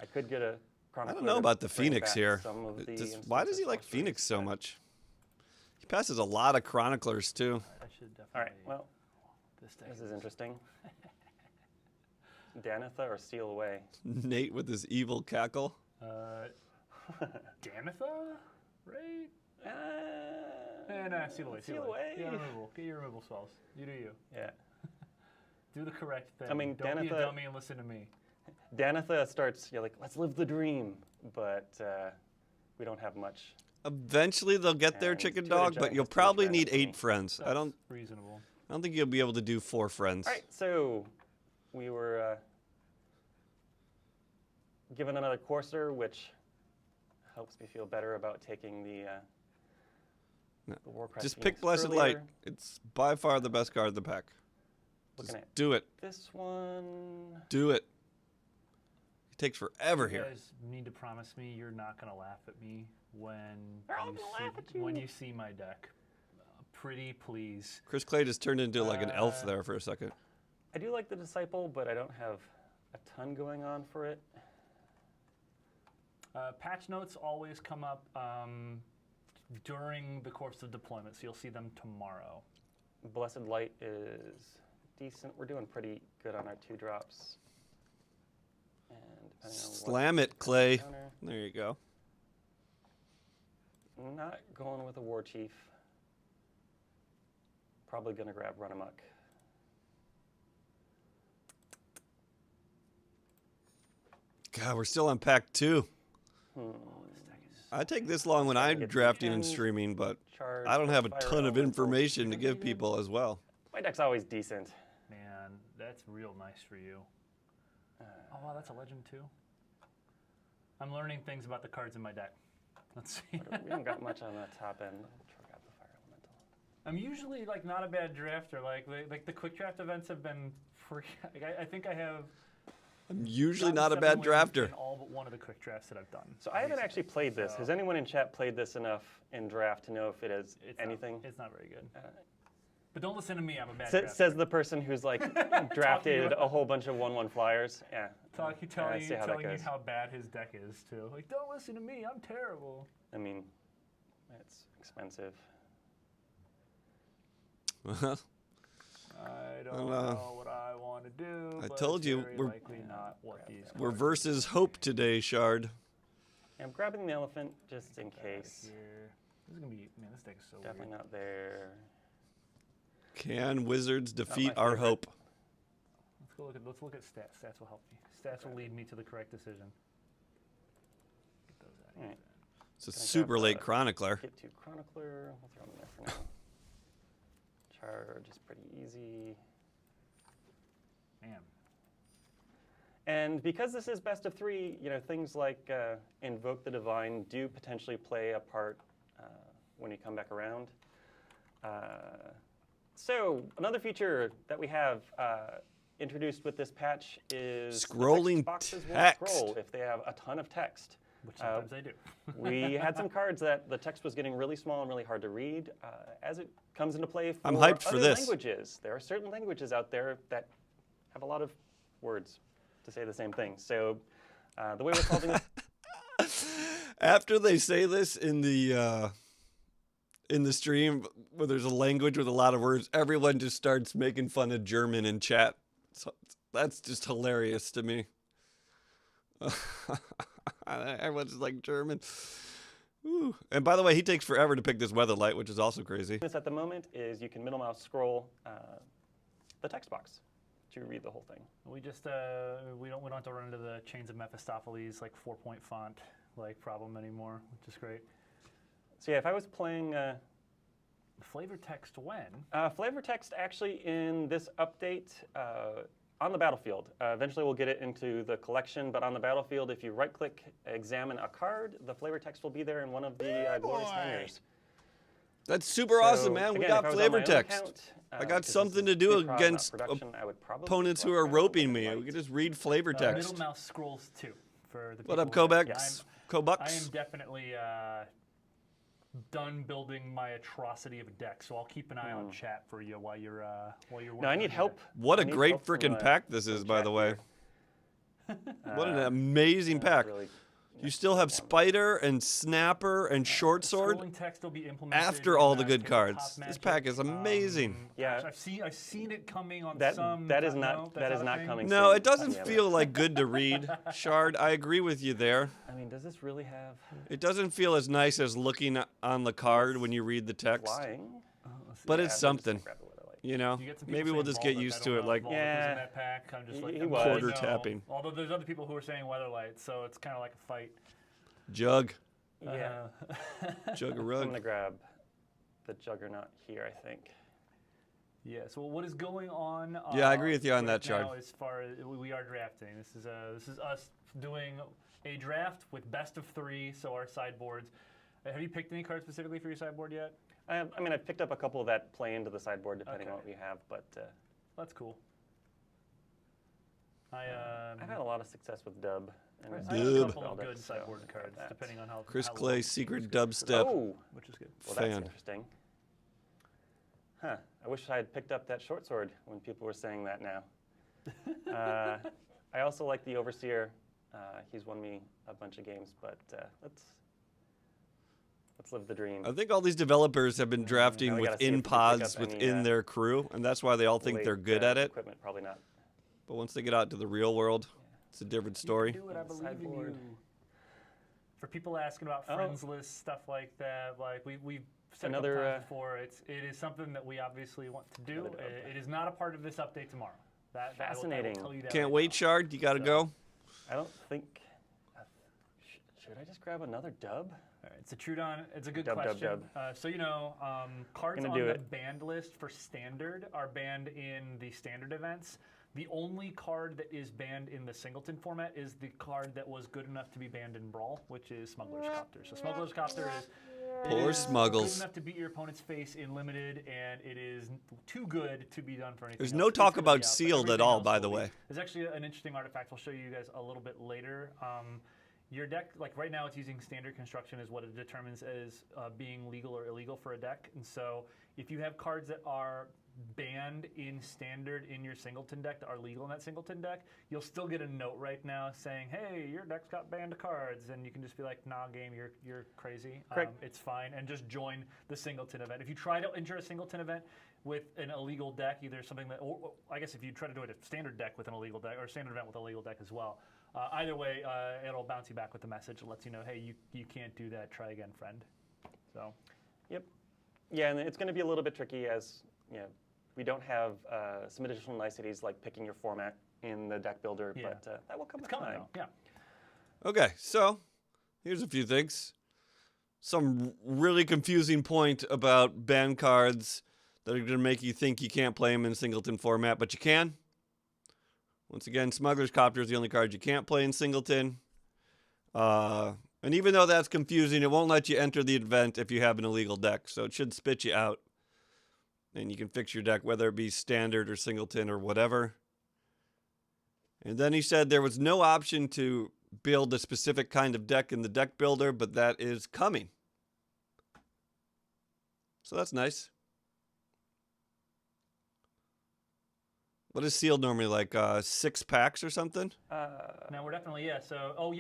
I could get a I Chronicler don't know to about the bring Phoenix back here. some of the Why does instances he like for Phoenix so but- much? He passes a lot of Chroniclers too. I should definitely. All right, well, this deck this is interesting. Danitha or Steal Away? Nate with his evil cackle. Danitha, right? Seal away. Seal Away. Get removal. Get your removal spells. You do you. Yeah. Do the correct thing. I mean, don't be a Danitha- dummy and listen to me. Danitha starts, you're like, let's live the dream, but we don't have much. Eventually they'll get their And chicken two dog, of but you'll giants, two of probably giants need for me. 8 friends. I don't Reasonable. think you'll be able to do 4 friends. All right, so we were given another courser, which helps me feel better about taking the Warcraft. Just pick Phoenix Blessed Light. earlier. It's by far the best card in the pack. Looking Just at do it. this one. Do it. It takes forever You here. guys need to promise me you're not gonna laugh at me when They're all you gonna see, laugh at you. when you see my deck. Pretty please. Chris Clay just turned into like an elf there for a second. I do like the Disciple, but I don't have a ton going on for it. Patch notes always come up during the course of deployment, so you'll see them tomorrow. Blessed Light is decent. We're doing pretty good on our 2 drops. And depending on what Slam it, Clay. counter, There you go. not going with a War Chief. Probably going to grab Run Amok. God, we're still on pack 2. This deck is I take this long when I'm Get drafting and weekend, streaming, but Charge, I don't have a fire ton of elemental. information to give people as well. My deck's always decent. man, that's real nice for you. Oh wow, that's a legend too. I'm learning things about the cards in my deck. Let's see. We don't got much on the top end. I'll try to grab the fire elemental. I'm usually like not a bad drafter. Like the quick draft events have been free. I think I have. I'm usually gotten not a 7 bad wins drafter. in all but one of the quick drafts that I've done. So I haven't actually played this. Has anyone in chat played this enough in draft to know if it is It's anything? It's not very good. But don't listen to me. I'm a bad Sa- drafter. says the person who's like drafted about- a whole bunch of 1/1 flyers. Yeah. telling I see how that telling you goes. how bad his deck is too. Like, don't listen to me. I'm terrible. I mean, it's expensive. I don't Well, know what I want to do. I but told it's you, very we're- likely not what these. We're cards versus hope today, Shard. I'm grabbing the elephant just in are case. here. This is gonna be man. This deck is so Definitely weird. not there. Can Wizards defeat my our favorite. hope? Let's look at stats. Stats will help me. Stats will lead me to the correct decision. Get those out of here. Alright. It's a Gonna super grab late the- chronicler. Get to Chronicler. We'll throw them in there for now. Charge is pretty easy. Man, And because this is best of 3, you know, things like Invoke the Divine do potentially play a part when you come back around. So another feature that we have introduced with this patch is the Scrolling text boxes will text. scroll if they have a ton of text. which sometimes I do. We had some cards that the text was getting really small and really hard to read. As it comes into play for I'm hyped for other this. languages, there are certain languages out there that have a lot of words to say the same thing. So the way we're solving this, After they say this in the stream where there's a language with a lot of words, everyone just starts making fun of German in chat. So that's just hilarious to me. Everyone's like German. Ooh. And by the way, he takes forever to pick this Weatherlight, which is also crazy. at the moment is you can middle mouse scroll the text box to read the whole thing. We just we don't have to run into the Chains of Mephistopheles like 4-point font like problem anymore, which is great. So yeah, if I was playing Flavor text when? flavor text actually in this update on the battlefield. Eventually we'll get it into the collection, but on the battlefield, if you right-click, examine a card, the flavor text will be there in one of the glorious hangers. That's super awesome, man. We again, got if I was on flavor my own text. account, I got because this something is to do pre-prod, not against production, I would probably opponents who drop are down roping with me. light. We could just read flavor text. Middle mouse scrolls too. For the What up, people that- Kobex? I Kobucks? am definitely done building my atrocity of a deck, so I'll keep an eye on chat for you while you're working. No, I on need your help. deck. What I a need great help from, freaking pack this is, from by chat the way. here. What an Uh, amazing pack. really You still have Spider and Snapper and Short Sword. Scrolling text will be implemented after in all the good tabletop cards. This Magic. pack is amazing. Yeah. Gosh, I've seen it coming on That- some. that is no, not- that's that is a not thing? coming. No, soon. it doesn't Yeah. feel like good to read, Shard. I agree with you there. I mean, does this really have It doesn't feel as nice as looking on the card when you read the text. flying? But Yeah, it's we'll just something. grab the Weatherlight. You know, You get some people maybe we'll saying just get Volvic. used I to don't it. know Like if Volvic was Yeah. in that pack. I'm just like He I'm was. like, Quarter no. tapping. Although there's other people who are saying Weatherlight, so it's kind of like a fight. Jug. Yeah. I'm Juggerug. gonna grab the Juggernaut here, I think. Yeah. So what is going on? Yeah, I agree with you on right that, Chard. now, as far as we are drafting, this is us doing a draft with best of 3. So our sideboards. Have you picked any cards specifically for your sideboard yet? I mean, I've picked up a couple that play into the sideboard depending on Okay. what we have, but That's cool. I've had a lot of success with Dub. And I have a Dub. couple of good so sideboard got cards, that. depending on how. Chris how Clay, well- Secret Dubstep. Oh, which is good. well, that's Fan. interesting. Huh. I wish I had picked up that short sword when people were saying that now. I also like the Overseer. He's won me a bunch of games, but let's live the dream. I think all these developers have been drafting Now we gotta see if within we can pick pods up any, within their crew, and that's why they all think Late, they're good at it. Equipment, probably not. But once they get out to the real world, it's a different story. You can do it, I believe in you. Sideboard. For people asking about Oh. friends lists, stuff like that, like we've said Another, a couple times before, it is something that we obviously want to do. Another dub. It is not a part of this update tomorrow. That I will Fascinating. tell you that Can't right wait, now. Shard. You got to So- go. I don't think. Should I just grab another Dub? All right, it's a Trudon. It's a good Dub, dub, question. dub. So cards Gonna on do the it. banned list for standard are banned in the standard events. The only card that is banned in the singleton format is the card that was good enough to be banned in Brawl, which is Smuggler's Copter. So Smuggler's Copter is Poor good Smuggles. enough to beat your opponent's face in limited, and it is too good to be done for anything There's else. no It's talk gonna about be out, but sealed at everything all, else by will the be. way. There's actually an interesting artifact I'll show you guys a little bit later. Your deck, like right now, it's using standard construction as what it determines as being legal or illegal for a deck. And so if you have cards that are banned in standard in your singleton deck that are legal in that singleton deck, you'll still get a note right now saying, hey, your deck's got banned cards. And you can just be like, nah, game, you're crazy. Correct. It's fine. And just join the singleton event. If you try to enter a singleton event with an illegal deck, either something that, or I guess if you try to do it a standard deck with an illegal deck, or a standard event with a legal deck as well, either way, it'll bounce you back with the message that lets you know, hey, you can't do that. Try again, friend. So, Yep. Yeah, and it's going to be a little bit tricky as we don't have some additional niceties like picking your format in the deck builder, Yeah. but that will come it's with coming time. though. Yeah. Okay, so here's a few things. Some really confusing point about ban cards that are going to make you think you can't play them in singleton format, but you can. Once again, Smuggler's Copter is the only card you can't play in singleton. And even though that's confusing, it won't let you enter the event if you have an illegal deck, so it should spit you out. And you can fix your deck, whether it be standard or singleton or whatever. And then he said there was no option to build a specific kind of deck in the deck builder, but that is coming. So that's nice. What is sealed normally, like 6 packs or something? Now we're definitely, yeah. So,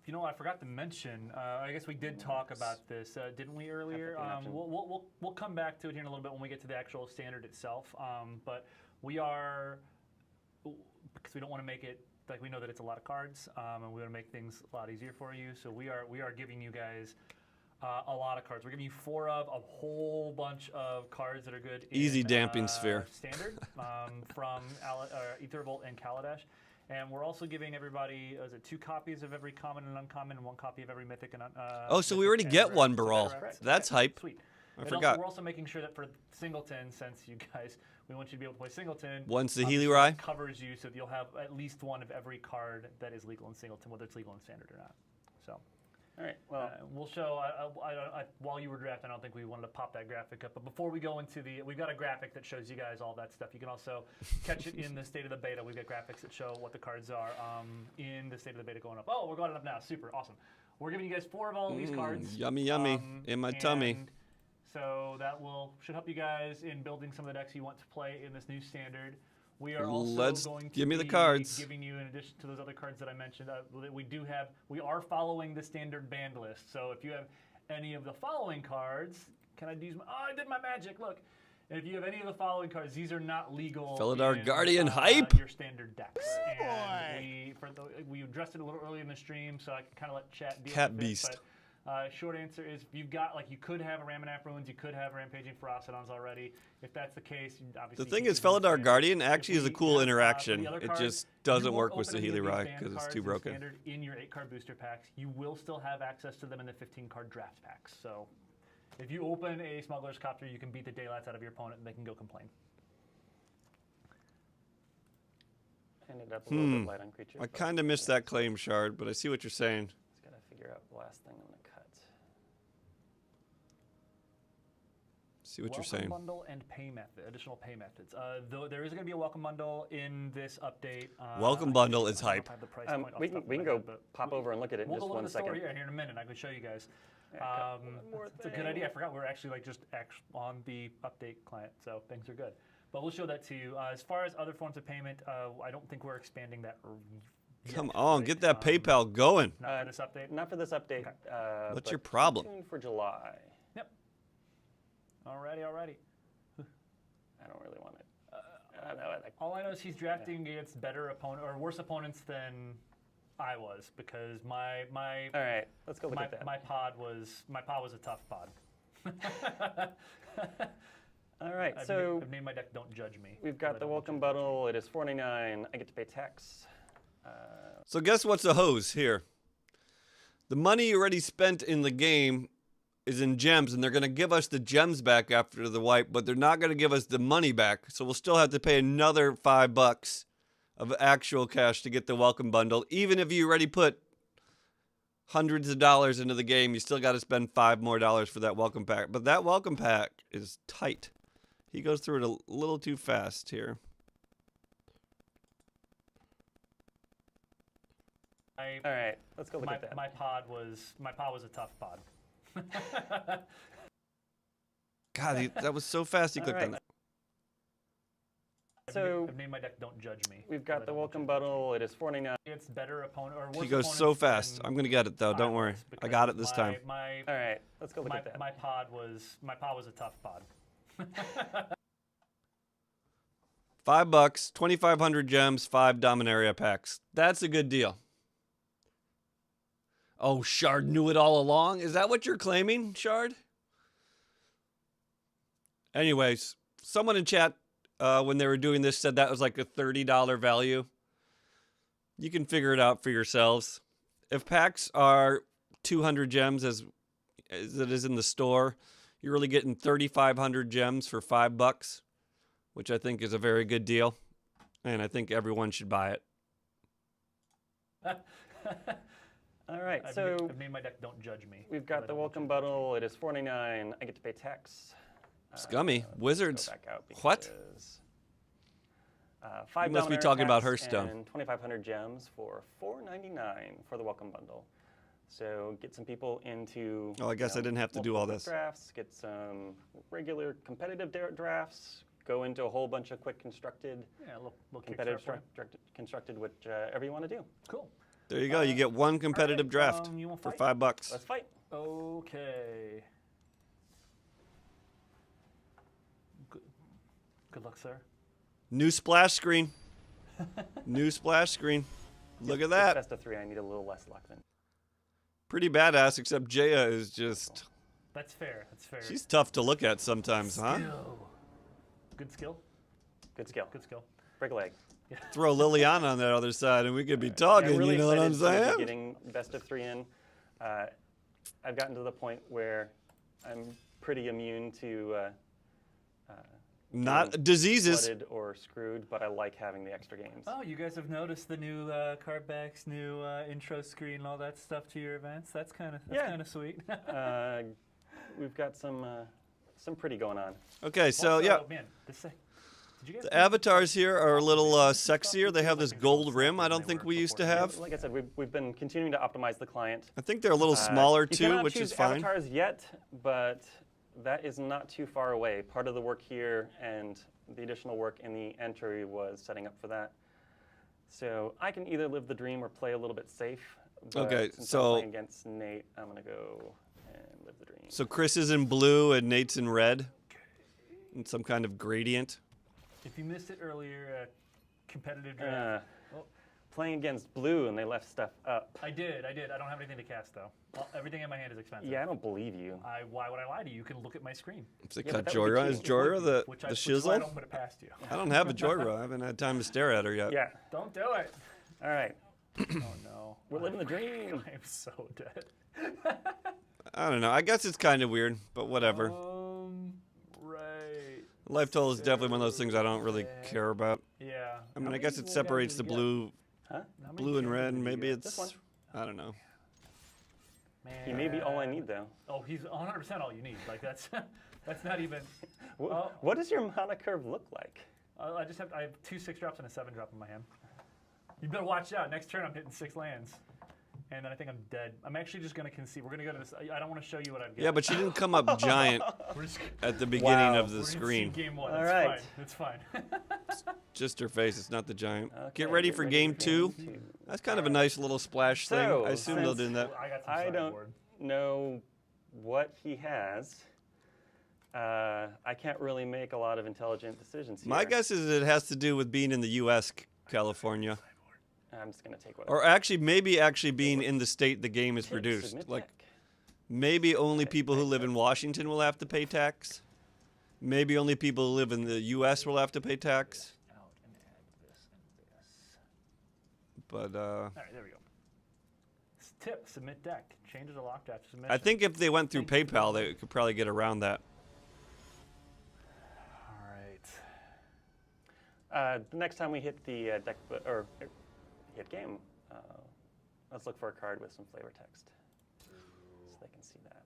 you know what? I forgot to mention. I guess we did talk about this, didn't we, earlier? Have to be an option. We'll come back to it here in a little bit when we get to the actual standard itself. But we are, because we don't want to make it like we know that it's a lot of cards, and we want to make things a lot easier for you. So we are giving you guys a lot of cards. We're giving you 4 of a whole bunch of cards that are good. Easy in, damping sphere. Standard from Ethervolt and Kaladesh. And we're also giving everybody, is it 2 copies of every common and uncommon, and 1 copy of every mythic and Oh, so we mythic already and get rare. one, Is that Baral. correct? That's Okay, hype. Sweet. I And forgot. Also, we're also making sure that for Singleton, since you guys, we want you to be able to play Singleton. Once the obviously Healy it covers you, so that you'll have at least 1 of every card that is legal in Singleton, whether it's legal in Standard or not. So. All right. Well, We'll show, while you were drafting, I don't think we wanted to pop that graphic up. But before we go into we've got a graphic that shows you guys all that stuff. You can also catch it in the state of the beta. We've got graphics that show what the cards are in the state of the beta going up. Oh, we're going up now. Super. Awesome. We're giving you guys 4 of all of these cards. Yummy, yummy. In my tummy. And so that should help you guys in building some of the decks you want to play in this new standard. We are also going to give me the be cards. giving you, in addition to those other cards that I mentioned, we are following the standard banned list. So if you have any of the following cards, can I use my, I did my magic, look. And if you have any of the following cards, these are not legal Felidar in, Guardian hype. your standard decks. And we addressed it a little early in the stream, so I can kind of let chat deal Cat with beast. it. Short answer is you've got, like, you could have a Ramanap Ruins, you could have Rampaging Ferocidons already. If that's the case, obviously. The thing is, Felidar Guardian actually is a cool interaction. It card, just doesn't you work won't with open any of Saheeli these Rai banned because it's cards too in broken. Standard in your 8-card booster packs. You will still have access to them in the 15-card draft packs. So if you open a Smuggler's Copter, you can beat the daylights out of your opponent and they can go complain. Ended up a little bit light on creatures. I kind of missed that claim, Shard, but I see what you're saying. Just gotta figure out the last thing I'm gonna cut. See what you're Welcome saying. bundle and pay method, additional pay methods. Though there is going to be a welcome bundle in this update. Welcome bundle is I don't hype. have the price point off We the can top we of can my go head, but pop over and look at it in we'll just go one into the store second. here in a minute. I can show you guys. Yeah, one more It's a good thing. idea. I forgot we're actually like just on the update client, so things are good. But we'll show that to you. As far as other forms of payment, I don't think we're expanding that. Yet, Come on, right? get that PayPal going. Not for this update. Not for this update. Okay. What's but your problem? stay tuned for July. Yep. Alrighty. I don't really want it. I know, All I know is he's drafting against better opponent or worse opponents than I was because my all right, let's go look at that. my pod was a tough pod. All right, I've so named my deck "Don't Judge Me." we've got the welcome bundle. It is $4.99. I get to pay tax. So guess what's the hose here? The money you already spent in the game is in gems, and they're going to give us the gems back after the wipe, but they're not going to give us the money back. So we'll still have to pay another $5 of actual cash to get the welcome bundle. Even if you already put hundreds of dollars into the game, you still got to spend $5 more for that welcome pack. But that welcome pack is tight. He goes through it a little too fast here. All right, let's go look at that. My pod was a tough pod. God, that was so fast he clicked on right. that. So I've named my deck "Don't Judge Me." we've got the welcome bundle. It is $4.99. It's better opponent or worse. He goes so opponents fast. than I'm going to get it, though. I Don't worry. was, I got it because this time. All right, let's go look at that. My pod was a tough pod. $5, 2,500 gems, 5 Dominaria packs. That's a good deal. Oh, Shard knew it all along? Is that what you're claiming, Shard? Anyways, someone in chat when they were doing this said that was like a $30 value. You can figure it out for yourselves. If packs are 200 gems as it is in the store, you're really getting 3,500 gems for $5, which I think is a very good deal. And I think everyone should buy it. All right, I've so named my deck "Don't Judge Me." we've got the welcome bundle. It is $4.99. I get to pay tax. Scummy. Let's Wizards. go back out What? because, 5 You must be Dominaria talking about packs Hearthstone. and 2,500 gems for $4.99 for the welcome bundle. So get some people into. Oh, I guess I didn't have to do multiple all quick this. Drafts. Get some regular competitive drafts. Go into a whole bunch of quick constructed, Yeah, a little competitive Kickstarter for you. constructed, whichever you want to do. Cool. There you go. You get one competitive draft you want for fight? $5. Let's fight. Okay. Good luck, sir. New splash screen. New splash screen. Look at that. Best of 3. I need a little less luck than. Pretty badass, except Jaya is just... That's fair. That's fair. She's tough to look at sometimes, huh? Skill. Good skill. Good skill. Good skill. Break a leg. Throw Liliana on that other side and we could be talking, I'm really you know what I'm excited to be saying? getting best of 3 in. I've gotten to the point where I'm pretty immune to Not being diseases. flooded or screwed, but I like having the extra games. Oh, you guys have noticed the new card backs, new intro screen, and all that stuff to your events. That's kind of sweet. We've got some pretty going on. Okay, so Also, yeah. man, did you guys The avatars here are a little sexier. They have this gold rim I don't think we used to have. Like I said, we've been continuing to optimize the client. I think they're a little smaller You too, cannot which choose is fine. avatars yet, but that is not too far away. Part of the work here and the additional work in the entry was setting up for that. So I can either live the dream or play a little bit safe. But Okay, since so- I'm playing against Nate, I'm gonna go and live the dream. So Chris is in blue and Nate's in red. In some kind of gradient. If you missed it earlier, competitive draft. playing against blue and they left stuff up. I did. I don't have anything to cast though. Everything in my hand is expensive. Yeah, I don't believe you. Why would I lie to you? You can look at my screen. If they Yeah, cut but that would be Jorah, is cheating. Jorah the Which the which is why I shizzle? don't put it past you. I don't have a Jorah. I haven't had time to stare at her yet. Yeah. Don't do it. All right. Oh no. We're living the dream. I'm so dead. I don't know. I guess it's kind of weird, but whatever. Right. Life total is definitely one of those things I don't really care about. Yeah. I mean, I guess it separates the blue, Huh? blue and red. Maybe This one. it's, I don't know. Man. He may be all I need, though. Oh, he's 100% all you need. Like that's that's not even. What does your mana curve look like? I have 2 6-drops and a 7-drop in my hand. You better watch out. Next turn, I'm hitting 6 lands, and then I think I'm dead. I'm actually just gonna concede. We're gonna go to this. I don't want to show you what I've got. Yeah, but she didn't come up giant We're just, at the beginning Wow. of the we're gonna screen. see game 1. All It's right. fine. It's fine. Just her face. It's not the giant. Okay, Get ready for game 2. game two. That's kind of a nice little splash thing. So, I assume they'll do that. I got some I don't sideboard. know what he has. I can't really make a lot of intelligent decisions here. My guess is it has to do with being in the U.S., California, I'm just going to take what or actually maybe actually being in the state the game is Take, produced. submit Like deck. maybe only people who live in Washington will have to pay tax. Maybe only people who live in the U.S. will have to pay tax. Out and add this and this. But All right, there we go. Tip: submit deck. Changes a locked after submission. I think if they went through PayPal, they could probably get around that. All right. The next time we hit the deck or hit game, let's look for a card with some flavor text, so they can see that.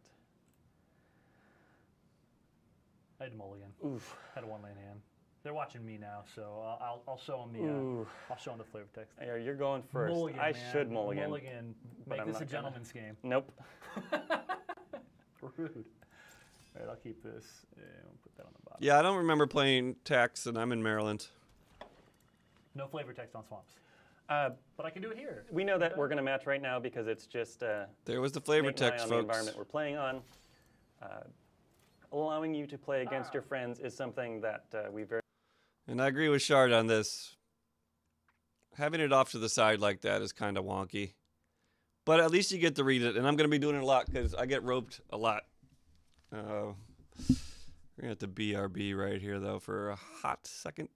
I had a mulligan. Oof. Had a 1-lane hand. They're watching me now, so I'll show them the Ooh. I'll show them the flavor text. Yeah, you're going first. Mulligan, I man. should mulligan. Mulligan. but Make I'm this a not gonna. gentleman's game. Nope. Rude. All right, I'll keep this and we'll put that on the bottom. Yeah, I don't remember playing tax, and I'm in Maryland. No flavor text on swamps, Uh, but I can do it here. we know that we're going to match right now because it's just There was the flavor make an eye text, on the folks. environment we're playing on. Allowing you to play against your friends is something that we very And I agree with Shard on this. Having it off to the side like that is kind of wonky. But at least you get to read it, and I'm going to be doing it a lot because I get roped a lot. We're going to have to BRB right here, though, for a hot second.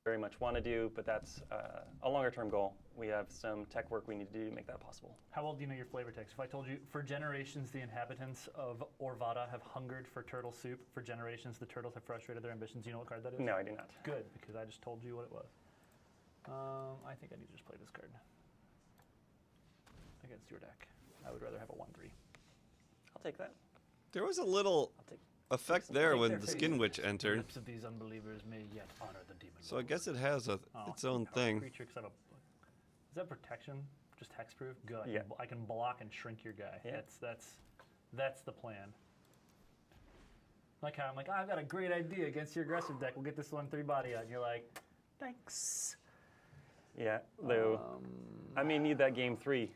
very much want to do, but that's a longer term goal. We have some tech work we need to do to make that possible. How well do you know your flavor text? If I told you, for generations the inhabitants of Orvada have hungered for turtle soup, for generations the turtles have frustrated their ambitions, you know what card that is? No, I do not. Good, because I just told you what it was. I think I need to just play this card against your deck. I would rather have a 1-3. I'll take that. There was a little I'll take. effect there take when their the faces. Skin Witch The entered. lips of these unbelievers may yet honor the demon. So I guess it has its own Power thing. Creature, 'cause I have is that protection? Just hexproof? Good. Yeah. I can block and shrink your guy. Yeah. That's the plan. Like how I'm like, I've got a great idea against your aggressive deck. We'll get this 1-3 body out, and you're like, thanks. Yeah, though I may need that game 3.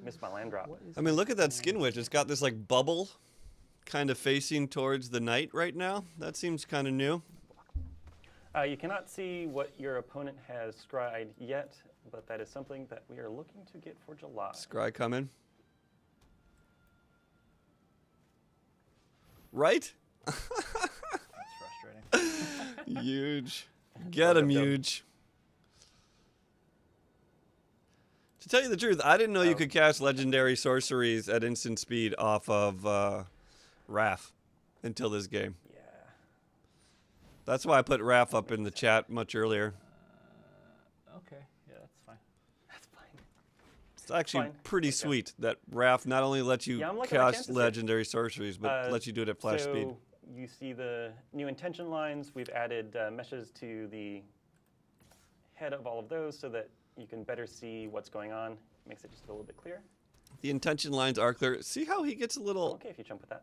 Missed my land drop. I mean, look at that Skin Witch. It's got this like bubble kind of facing towards the knight right now. That seems kind of new. You cannot see what your opponent has scryed yet, but that is something that we are looking to get for July. Scry coming. Right? That's frustrating. Huge. Get him, huge. To tell you the truth, I didn't know you Oh. could cast legendary sorceries at instant speed off of Wrath until this game. Yeah. That's why I put Wrath up in the chat much earlier. Okay, yeah, that's fine. That's fine. It's actually Fine. pretty Okay. sweet that Wrath not only lets you Yeah, I'm liking my cast chances here. legendary sorceries, but lets you do it at flash speed. So you see the new intention lines. We've added meshes to the head of all of those so that you can better see what's going on. Makes it just a little bit clearer. The intention lines are clear. See how he gets a little... Okay, if you jump with that.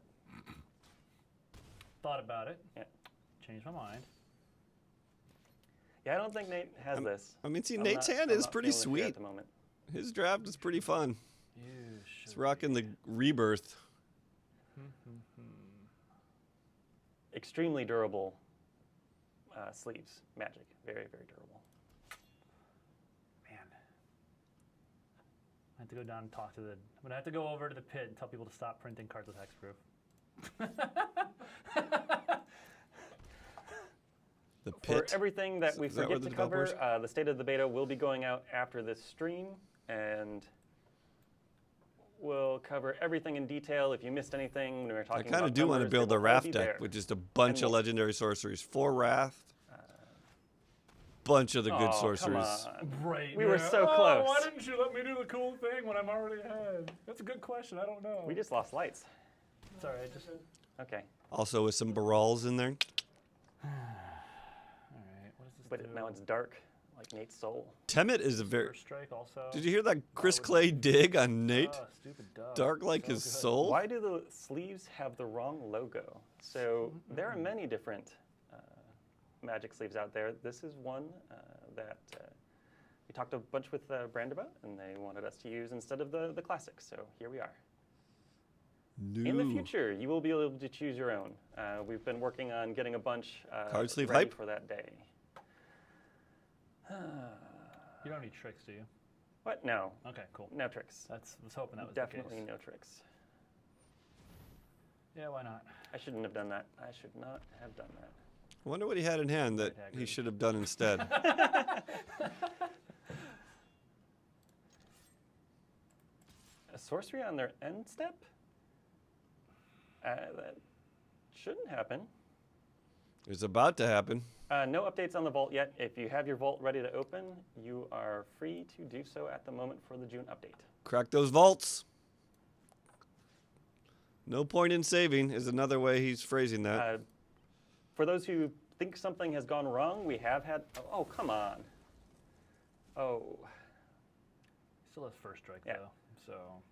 Thought about it. Yeah. Changed my mind. Yeah, I don't think Nate has this. I mean, see, I'm Nate's not- hand I'm is not pretty feeling it here sweet. at the moment. His draft is pretty fun. You He's should rocking be. the rebirth. Extremely durable sleeves. Magic. Very, very durable. Man. I have to go down and talk to the. I'm gonna have to go over to the pit and tell people to stop printing cards with hexproof. The For pit. everything that we Is that where forget the to cover, developers- the state of the beta will be going out after this stream, and we'll cover everything in detail. If you missed anything when we were I talking kind about of do want to numbers, build they a will all Wrath be deck there. with just a bunch And of more. legendary sorceries. 4 Wrath. Bunch of the good Oh, sorceries. come on. Right. We were yeah. so Oh, close. why didn't you let me do the cool thing when I'm already ahead? That's a good question. I don't know. We just lost lights. Sorry, I just. Okay, Also with some Barals in there. All right. What does this but do? now it's dark, like Nate's soul. Temet is a very... First strike also. Did you hear that Chris would- Clay dig on Nate? Oh, stupid dog. Dark like So his good. soul? Why do the sleeves have the wrong logo? So there are many different magic sleeves out there. This is one that we talked a bunch with Brand about, and they wanted us to use instead of the classics. So here we are. In the No. future, you will be able to choose your own. We've been working on getting a bunch Card sleeve ready hype? for that day. You don't need tricks, do you? What? No, Okay, cool. no tricks. Was hoping that was Definitely the case. no tricks. Yeah, why not? I shouldn't have done that. I should not have done that. I wonder what he had in hand that Right, he Hagrid. should have done instead. A sorcery on their end step? That shouldn't happen. It's about to happen. No updates on the vault yet. If you have your vault ready to open, you are free to do so at the moment for the June update. Crack those vaults. No point in saving is another way he's phrasing that. For those who think something has gone wrong, we have had. Oh, come on. Oh. Still has first strike Yeah. though, so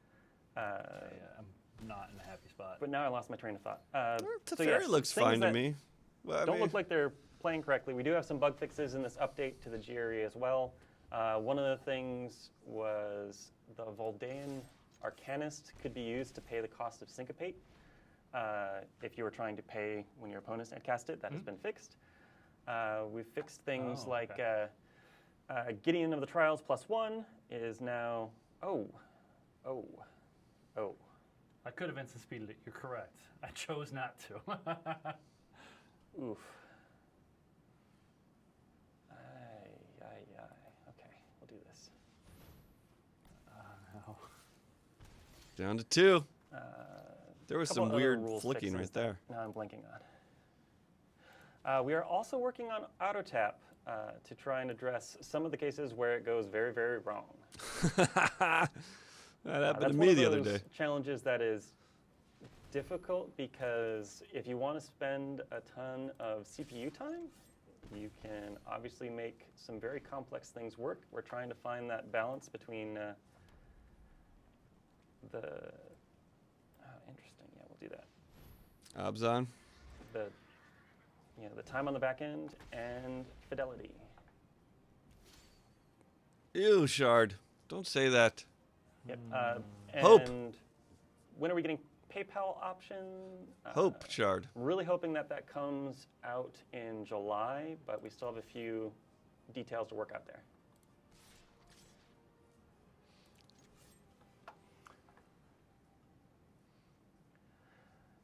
Uh, yeah, I'm not in a happy spot. but now I lost my train of thought. Teferi yes, looks things fine to that me. Well, I don't mean, look like they're playing correctly. We do have some bug fixes in this update to the GRE as well. One of the things was the Voldaean Arcanist could be used to pay the cost of Syncopate. If you were trying to pay when your opponent had cast it, that has been fixed. We've fixed things Oh, like okay. Gideon of the Trials +1 is now. Oh. I could have instant speeded it. You're correct. I chose not to. Oof. Aye. Okay, we'll do this. No. down to 2. There was Couple some other weird rules flicking fixes right there. that Now I'm blanking on. We are also working on auto tap to try and address some of the cases where it goes very, very wrong. That happened That's to one me of the other those day. challenges that is difficult because if you want to spend a ton of CPU time, you can obviously make some very complex things work. We're trying to find that balance between the. Interesting. Yeah, we'll do that. Abzan. The time on the back end and fidelity. Ew, Shard. Don't say that. Yep. Hope. And when are we getting PayPal option? Hope, Shard. I'm really hoping that comes out in July, but we still have a few details to work out there.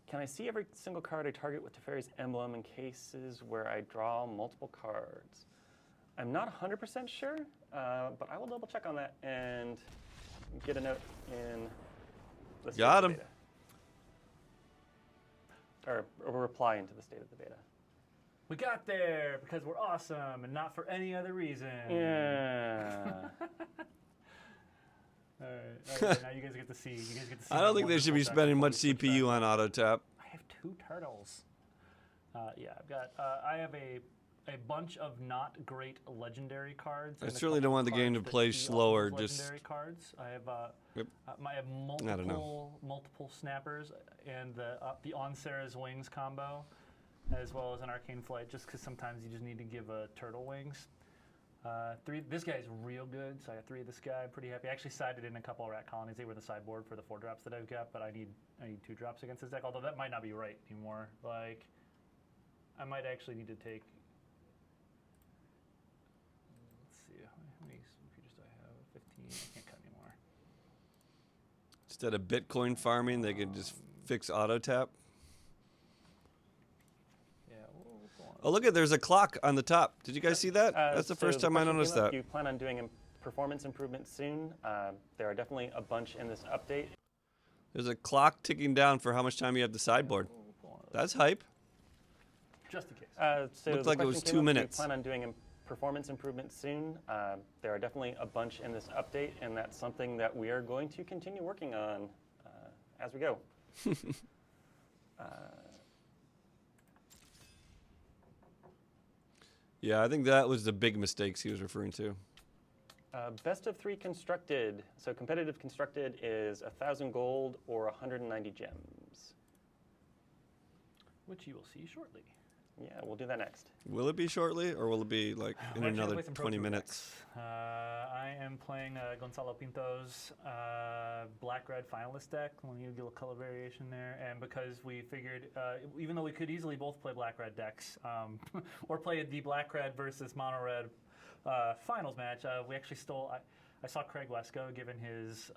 Can I see every single card I target with Teferi's emblem in cases where I draw multiple cards? I'm not 100% sure, but I will double check on that and get a note in the state Got of him. the beta. Or a reply into the state of the beta. We got there because we're awesome and not for any other reason. Yeah. All right, now you guys get to see. I don't my think they should wonderful be deck spending before much we switch back. CPU on auto tap. I have 2 turtles. Yeah, I've got. I have a bunch of not great legendary cards. I and a certainly couple don't want the cards game to that play key off slower, those just- legendary cards. I have. Yep. I have I don't know. multiple snappers and the On Sarah's Wings combo, as well as an Arcane Flight. Just because sometimes you just need to give a turtle wings. 3. This guy's real good, so I got 3 of this guy. I'm pretty happy. I actually sided in a couple of rat colonies. They were the sideboard for the 4 drops that I've got, but I need 2 drops against this deck. Although that might not be right anymore. Like, I might actually need to take. Let's see, how many creatures do I have? 15. I can't cut anymore. Instead of Bitcoin farming, they could just fix auto tap. Yeah. We'll go on. Oh, look at there's a clock on the top. Did you guys see that? That's the So first time I question noticed came up, that. You plan on doing a performance improvement soon. There are definitely a bunch in this update. There's a clock ticking down for how much time you have to sideboard. We'll go on. That's hype. Just in case. So Looked the like it question was came 2 up, minutes. Do you plan on doing a performance improvement soon? There are definitely a bunch in this update, and that's something that we are going to continue working on as we go. Yeah, I think that was the big mistakes he was referring to. Best of 3 constructed. So competitive constructed is 1,000 gold or 190 gems. Which you will see shortly. Yeah, we'll do that next. Will it be shortly, or will it be like in I'm actually gonna another play some Pro 20 Tour minutes? decks. I am playing Gonzalo Pinto's black-red finalist deck. We'll need a little color variation there. And because we figured, even though we could easily both play black-red decks, or play the black-red versus mono-red finals match, we actually stole. I saw Craig Wesco given his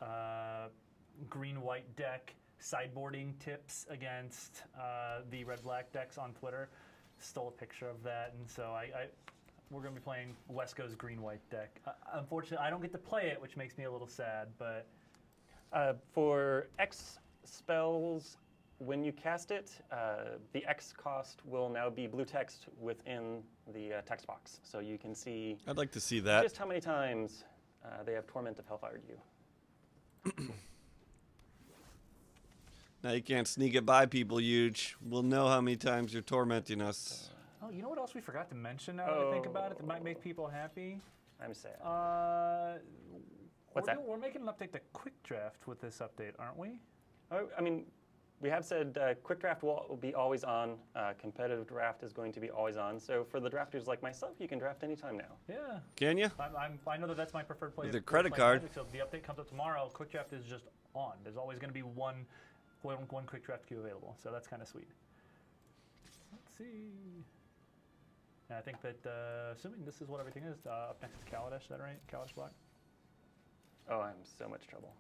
green-white deck sideboarding tips against the red-black decks on Twitter. Stole a picture of that, and so we're going to be playing Wesco's green-white deck. Unfortunately, I don't get to play it, which makes me a little sad, but... For X spells, when you cast it, the X cost will now be blue text within the text box. So you can see I'd like to see that. just how many times they have Torment of Hellfired you. Now you can't sneak it by people, huge. We'll know how many times you're tormenting us. Oh, you know what else we forgot to mention now that I think about it that might make people happy? I'm sad. What's that? We're making an update to Quick Draft with this update, aren't we? Oh, I mean, we have said quick draft will be always on. Competitive draft is going to be always on. So for the drafters like myself, you can draft anytime now. Yeah. Can you? I know that that's my preferred play. With a way to credit play card. Magic, so if the update comes up tomorrow, Quick Draft is just on. There's always going to be one Quick Draft queue available, so that's kind of sweet. Let's see. And I think that, assuming this is what everything is, up next is Kaladesh, is that right? Kaladesh block? Oh, I'm in so much trouble.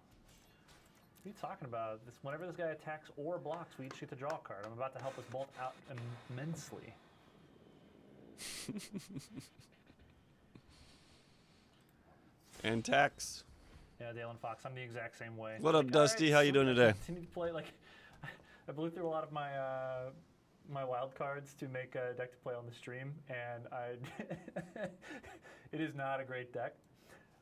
What are you talking about? Whenever this guy attacks or blocks, we each get to draw a card. I'm about to help us both out immensely. And tax. Yeah, Dale and Fox, I'm the exact same way. What up, Like, Dusty? How you doing I today? continue to play, like, I blew through a lot of my my wild cards to make a deck to play on the stream, and it is not a great deck.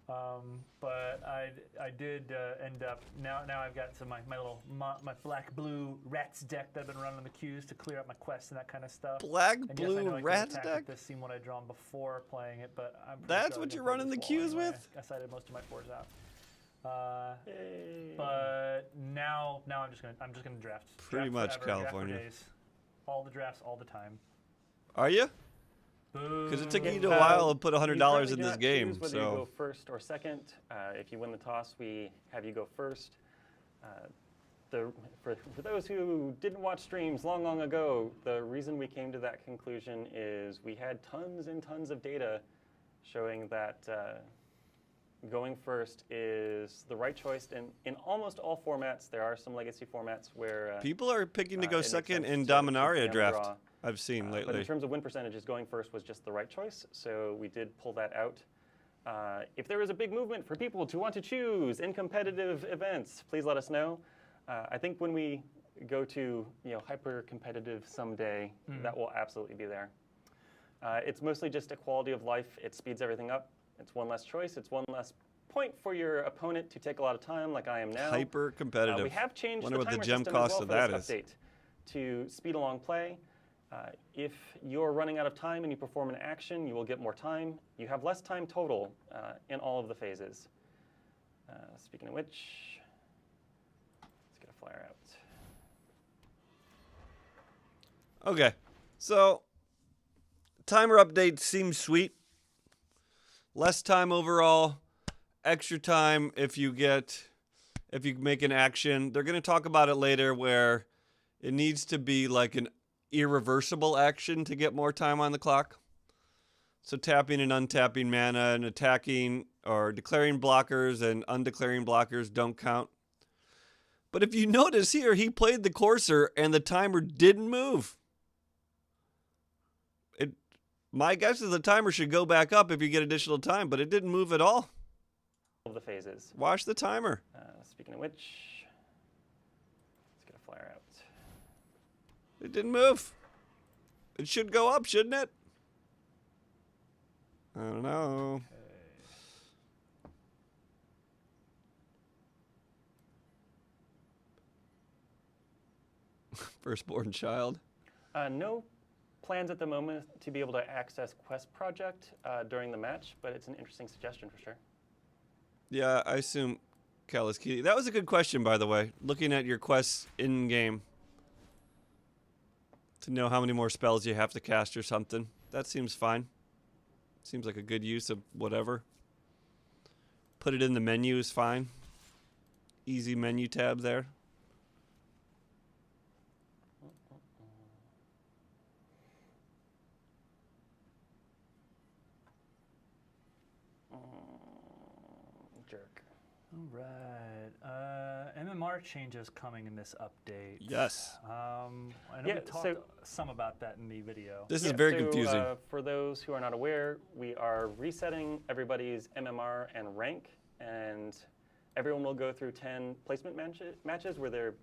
But I did end up now I've got some my black blue rats deck that I've been running on the queues to clear up my quests and that kind of stuff. Black And yes, I know blue I could rats attack deck? with this scene what I drawn before playing it, but I'm pretty That's sure I what can you're play running this the well queues anyway. with? I sided most of my fours out. Yay. But now I'm just gonna draft. Pretty Draft much forever, draft for California. days. All the drafts, all the time. Are you? Because it took you a while to put $100 in You currently do this not game. choose whether you go So first or second. If you win the toss, we have you go first. For those who didn't watch streams long ago, the reason we came to that conclusion is we had tons and tons of data showing that going first is the right choice in almost all formats. There are some legacy formats where people are picking to it go makes second sense in to keep the Dominaria hammer draft. draw. I've seen But in lately. terms of win percentages, going first was just the right choice, so we did pull that out. If there is a big movement for people to want to choose in competitive events, please let us know. I think when we go to hyper competitive someday, that will absolutely be there. It's mostly just a quality of life. It speeds everything up. It's one less choice. It's one less point for your opponent to take a lot of time, like I am now. Hyper competitive. We have changed Wonder the what the timer gem system cost as well of for that this is. update to speed along play. If you're running out of time and you perform an action, you will get more time. You have less time total in all of the phases. Speaking of which, let's get a flare out. Okay, so timer update seems sweet. Less time overall, extra time if you make an action. They're going to talk about it later where it needs to be like an irreversible action to get more time on the clock. So tapping and untapping mana and attacking or declaring blockers and undeclaring blockers don't count. But if you notice here, he played the courser and the timer didn't move. My guess is the timer should go back up if you get additional time, but it didn't move at all. Of the phases. Watch the timer. Speaking of which, let's get a flare out. It didn't move. It should go up, shouldn't it? I don't know. Firstborn child. No plans at the moment to be able to access Quest Project during the match, but it's an interesting suggestion for sure. Yeah, I assume Kaladesh Kitty. That was a good question, by the way. Looking at your quests in-game to know how many more spells you have to cast or something. That seems fine. Seems like a good use of whatever. Put it in the menu is fine. Easy menu tab there. Jerk. All right. MMR changes coming in this update. Yes. I know Yeah, we talked so- some about that in the video. This is very so, confusing. For those who are not aware, we are resetting everybody's MMR and rank, and everyone will go through 10 placement matches where they're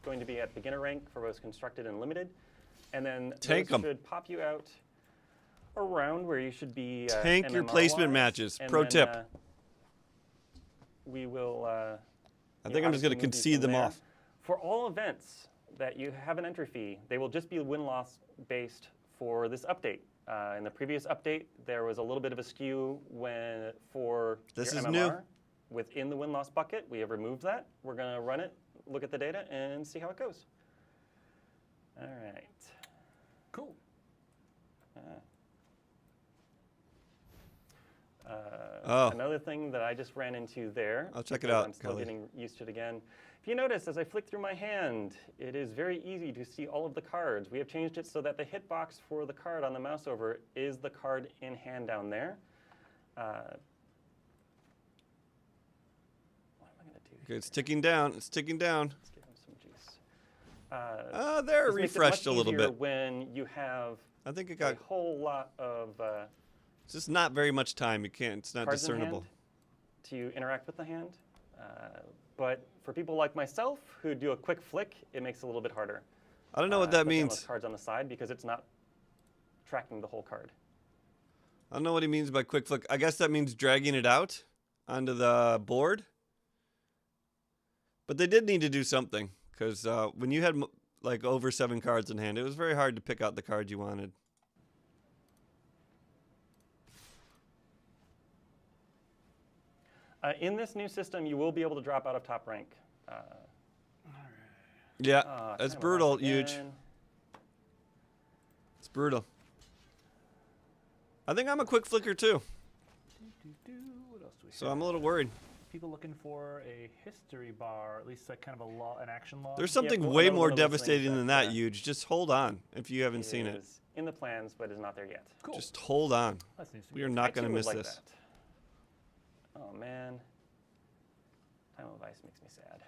going to be at beginner rank for both constructed and limited, and then Tank those 'em. should pop you out around where you should be. Tank your placement MMR-wise, matches. and Pro then, tip. We will. I think I'm just going to concede them off. For all events that you have an entry fee, they will just be win-loss based for this update. In the previous update, there was a little bit of a skew for This your is MMR new. within the win-loss bucket. We have removed that. We're going to run it, look at the data, and see how it goes. All right. Cool. Another thing that I just ran into there. I'll check it because out, I'm still Kelly. getting used to it again. If you notice, as I flick through my hand, it is very easy to see all of the cards. We have changed it so that the hitbox for the card on the mouse over is the card in hand down there. What am I going to do? Okay, it's ticking down. It's ticking down. Let's give him some juice. They're This makes it refreshed much a little easier bit. when you have I think it a got. whole lot of It's just not very much time. You can't. It's not cards in discernible. hand to interact with the hand. But for people like myself who do a quick flick, it makes it a little bit harder. I don't know what that with endless means. cards on the side because it's not tracking the whole card. I don't know what he means by quick flick. I guess that means dragging it out onto the board. But they did need to do something because when you had like over 7 cards in hand, it was very hard to pick out the cards you wanted. In this new system, you will be able to drop out of top rank. Yeah, Kind that's of a brutal, loss huge. again. It's brutal. I think I'm a quick flicker too, What else do we so have? I'm a little worried. People looking for a history bar, or at least a kind of an action log. There's something well, way another more one of those things devastating than that, that, huge. Just hold on if you haven't seen it. Is in the plans, but is not there yet. Cool. Just hold on. That's news to We me. are I not going too to would miss like this. that. Oh man, Time of Ice makes me sad.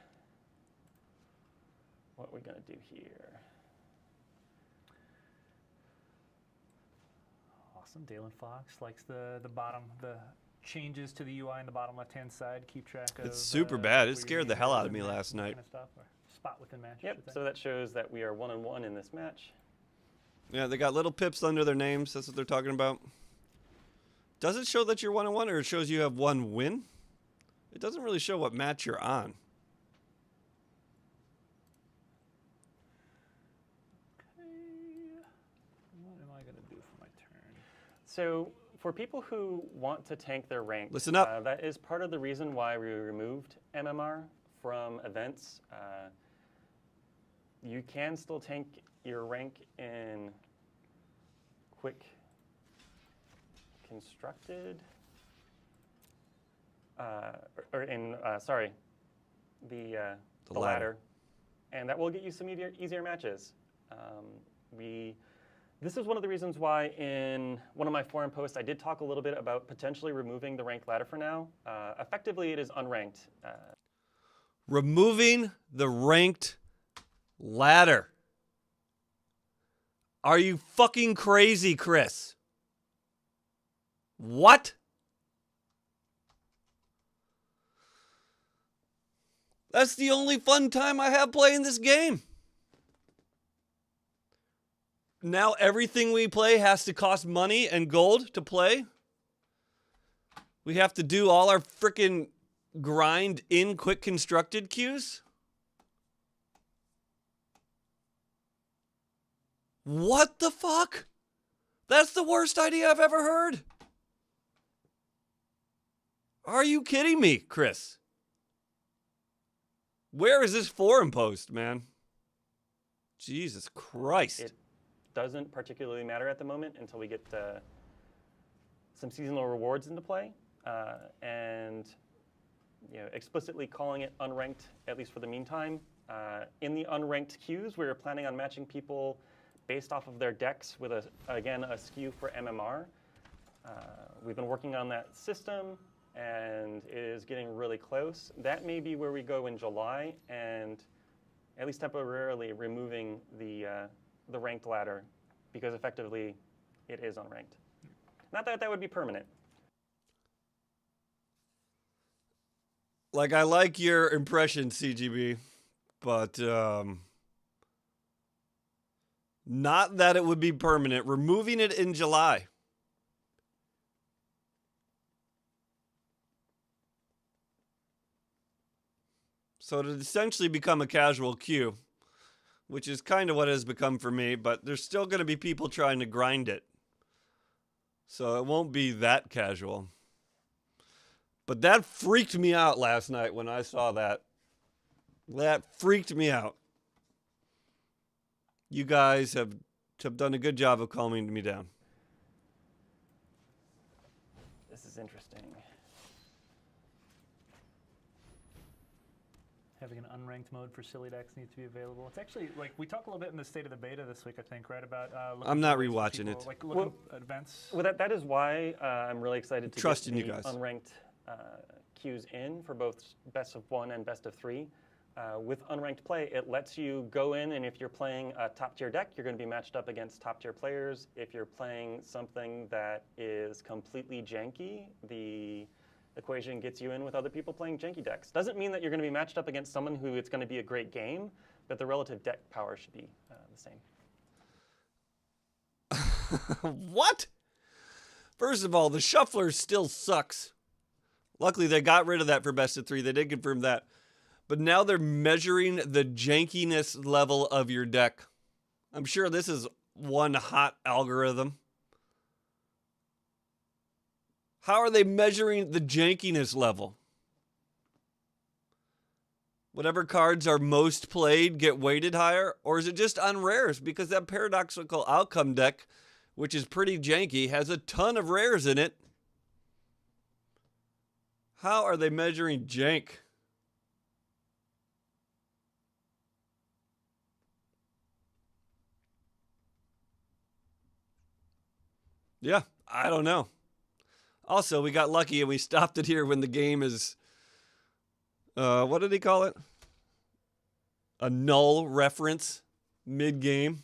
What are we gonna do here? awesome. Dalen Fox likes the bottom, the changes to the UI in the bottom left-hand side. Keep track of. It's super bad. It where your scared the name hell is out of in me match, last that night. Kind of stuff, or spot within match. I Yep. should say. So that shows that we are 1-1 in this match. Yeah, they got little pips under their names. That's what they're talking about. Does it show that you're 1-1, or it shows you have one win? It doesn't really show what match you're on. Okay. What am I gonna do for my turn? So for people who want to tank their rank, Listen up. that is part of the reason why we removed MMR from events. You can still tank your rank in quick constructed, or in sorry, the ladder. ladder, and that will get you some easier matches. This is one of the reasons why in one of my forum posts I did talk a little bit about potentially removing the ranked ladder for now. Effectively, it is unranked. Removing the ranked ladder. Are you fucking crazy, Chris? What? That's the only fun time I have playing this game. Now everything we play has to cost money and gold to play. We have to do all our frickin' grind in quick constructed queues. What the fuck? That's the worst idea I've ever heard. Are you kidding me, Chris? Where is this forum post, man? Jesus Christ. It doesn't particularly matter at the moment until we get some seasonal rewards into play, and explicitly calling it unranked, at least for the meantime. In the unranked queues, we're planning on matching people based off of their decks with, again, a skew for MMR. We've been working on that system, and it is getting really close. That may be where we go in July, and at least temporarily removing the ranked ladder, because effectively it is unranked. Not that that would be permanent. Like, I like your impression, CGB, but not that it would be permanent. Removing it in July. So it would essentially become a casual queue, which is kind of what it has become for me, but there's still going to be people trying to grind it. So it won't be that casual. But that freaked me out last night when I saw that. That freaked me out. You guys have done a good job of calming me down. This is interesting. Having an unranked mode for silly decks needs to be available. It's actually, like, we talked a little bit in the state of the beta this week, I think, right? About looking I'm not for ways for rewatching people, it. Like, looking at events. Well, that is why I'm really excited to Trusting get you the guys. unranked queues in for both best of 1 and best of 3. With unranked play, it lets you go in, and if you're playing a top-tier deck, you're going to be matched up against top-tier players. If you're playing something that is completely janky, the equation gets you in with other people playing janky decks. Doesn't mean that you're going to be matched up against someone who it's going to be a great game, but the relative deck power should be the same. What? First of all, the shuffler still sucks. Luckily, they got rid of that for best of 3. They did confirm that. But now they're measuring the jankiness level of your deck. I'm sure this is one hot algorithm. How are they measuring the jankiness level? Whatever cards are most played get weighted higher? Or is it just on rares? Because that paradoxical outcome deck, which is pretty janky, has a ton of rares in it. How are they measuring jank? Yeah, I don't know. Also, we got lucky and we stopped it here when the game is, what did he call it? A null reference mid-game.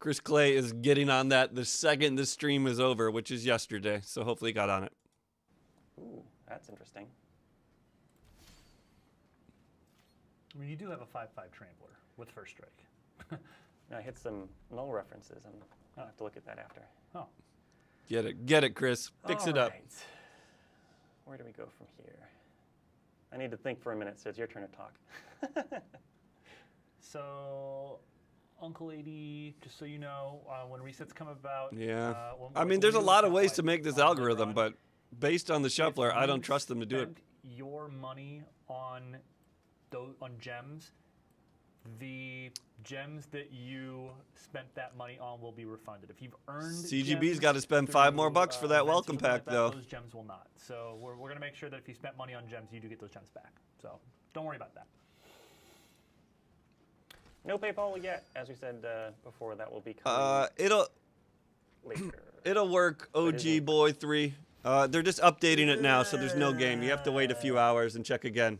Chris Clay is getting on that the second this stream is over, which is yesterday. So hopefully he got on it. Ooh, that's interesting. I mean, you do have a 5/5 Trampler with first strike. I hit some null references, and I'll have to look at that after. Oh. Get it, Chris. Fix it up. Alright. Where do we go from here? I need to think for a minute, so it's your turn to talk. So, Uncle 80, just so you know, when resets come about. Yeah. when- I mean, when there's a you lot of have, ways like, to make this on the algorithm, run, but based on the shuffler, if I don't you trust them to do it. spent your money on gems, the gems that you spent that money on will be refunded. If you've earned CGB's gems got to spend $5 more through, bucks for that events or welcome something like pack, that, though. those gems will not. So we're going to make sure that if you spent money on gems, you do get those gems back. So don't worry about that. No PayPal yet, as we said before. That will be coming It'll later. work. OG Boy 3. They're just updating it now, so there's no game. You have to wait a few hours and check again.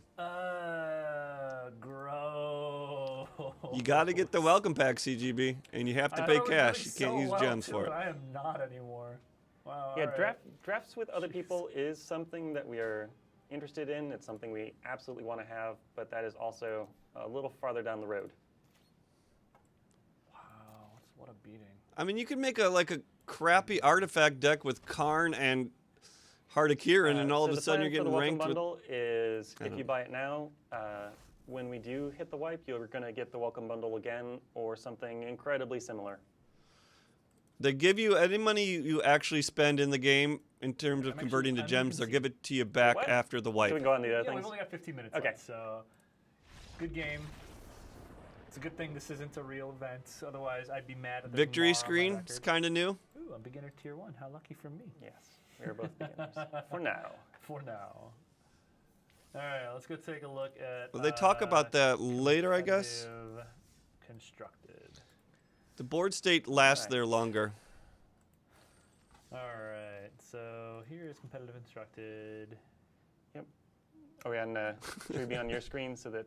Gross. You got to get the welcome pack, CGB, and you have to I pay thought it was cash. doing You can't so use well, gems too, for it. but I am not anymore. Wow. Yeah, all right. drafts with other people is something that we are interested in. It's something we absolutely want to have, but that is also a little farther down the road. Wow, what a beating. I mean, you could make a crappy artifact deck with Karn and Heart of Kieran, and all So of a the sudden plan you're for the getting welcome ranked with. bundle is I if don't you buy it now, when we do hit the wipe, you're going to get the welcome bundle again or something incredibly similar. They give you any money you actually spend in the game in terms of I'm converting to actually- gems. They'll can give it to you back What? after the So wipe. we can go on the other Yeah, we've things. only got 15 minutes Okay. left, so good game. It's a good thing this isn't a real event. Otherwise, I'd be mad at the Victory Mar on my screen. record. It's kind of new. Ooh, I'm beginner tier 1. How lucky for me. Yes, we are both beginners for now. For now. All right, let's go take a look at. Well, they talk about that later, I guess. competitive Constructed. The board state lasts Alright. there longer. All right, so here's competitive constructed. Are we on? Should we be on your screen so that?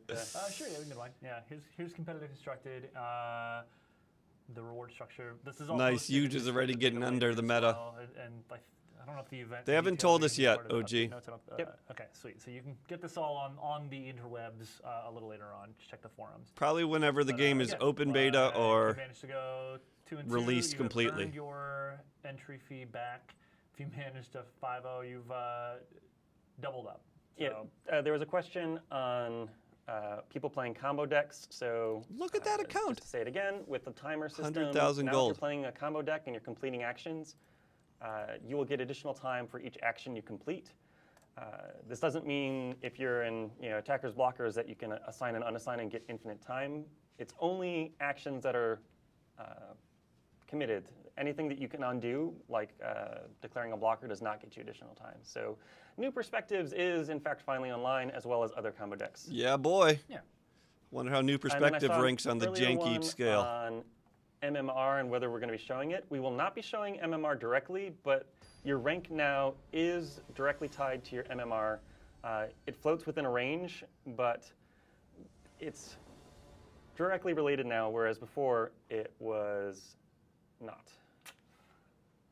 Sure, yeah, we can do mine. Yeah, here's competitive constructed. The reward structure. This is all Nice, posted Huge in is the already Discord getting later under the as meta. well, and I don't know if the event. They haven't details told are us gonna be yet, part of the OG. update notes. Yep. Okay, sweet. So you can get this all on the interwebs a little later on. Just check the forums. Probably whenever the But, game is again, open beta if you or manage to go 2 and 2, released you've completely. earned your entry fee back. If you manage to 5-0, you've doubled up. Yeah, So, there was a question on people playing combo decks. So Look at that account. Just to say it again, with the timer system, 100,000 now If gold. you're playing a combo deck and you're completing actions, you will get additional time for each action you complete. This doesn't mean if you're in attackers blockers that you can assign and unassign and get infinite time. It's only actions that are committed. Anything that you can undo, like declaring a blocker, does not get you additional time. So New Perspectives is, in fact, finally online, as well as other combo decks. Yeah, boy. Yeah. Wonder how New And then I Perspective saw an ranks on the earlier janky one scale. on MMR and whether we're going to be showing it. We will not be showing MMR directly, but your rank now is directly tied to your MMR. It floats within a range, but it's directly related now, whereas before it was not.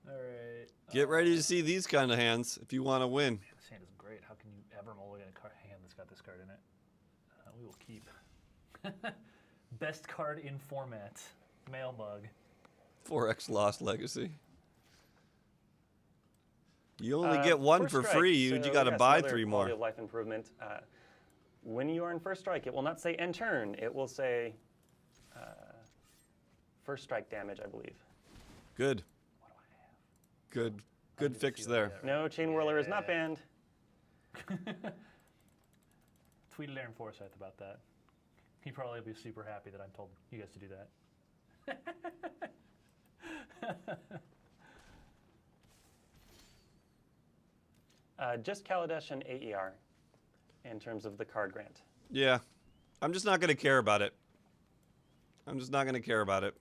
all right. Get ready to see these kind of hands if you want to win. This hand is great. How can you ever mulligan a hand that's got this card in it? We will keep. Best card in format. Mail mug. 4x Lost Legacy. You only get one First for strike, free. You so got to yes, buy another 3 quality more. of life improvement. When you are in first strike, it will not say end turn. It will say first strike damage, I believe. Good. What do I have? Good. Good didn't fix see there. that. No, Chain Whirler is not Yeah. banned. Tweeted Aaron Forsyth about that. He probably will be super happy that I told you guys to do that. Just Kaladesh and AER in terms of the card grant. Yeah. I'm just not going to care about it. I'm just not going to care about it.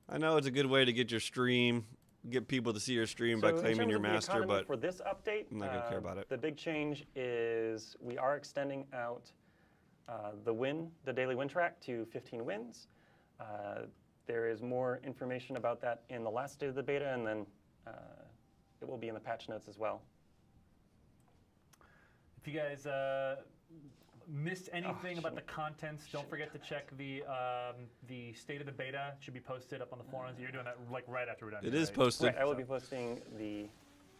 I know it's a good way to get your stream, get people to see your stream by So in claiming terms your of the master, economy but for this update, I'm not gonna care about it. The big change is we are extending out the daily win track to 15 wins. There is more information about that in the last state of the beta, and then it will be in the patch notes as well. If you guys missed anything about the contents, don't forget to check the state of the beta. It should be posted up on the forums. You're doing that like right after we're done. It here, is right? posted. Right, I will be posting the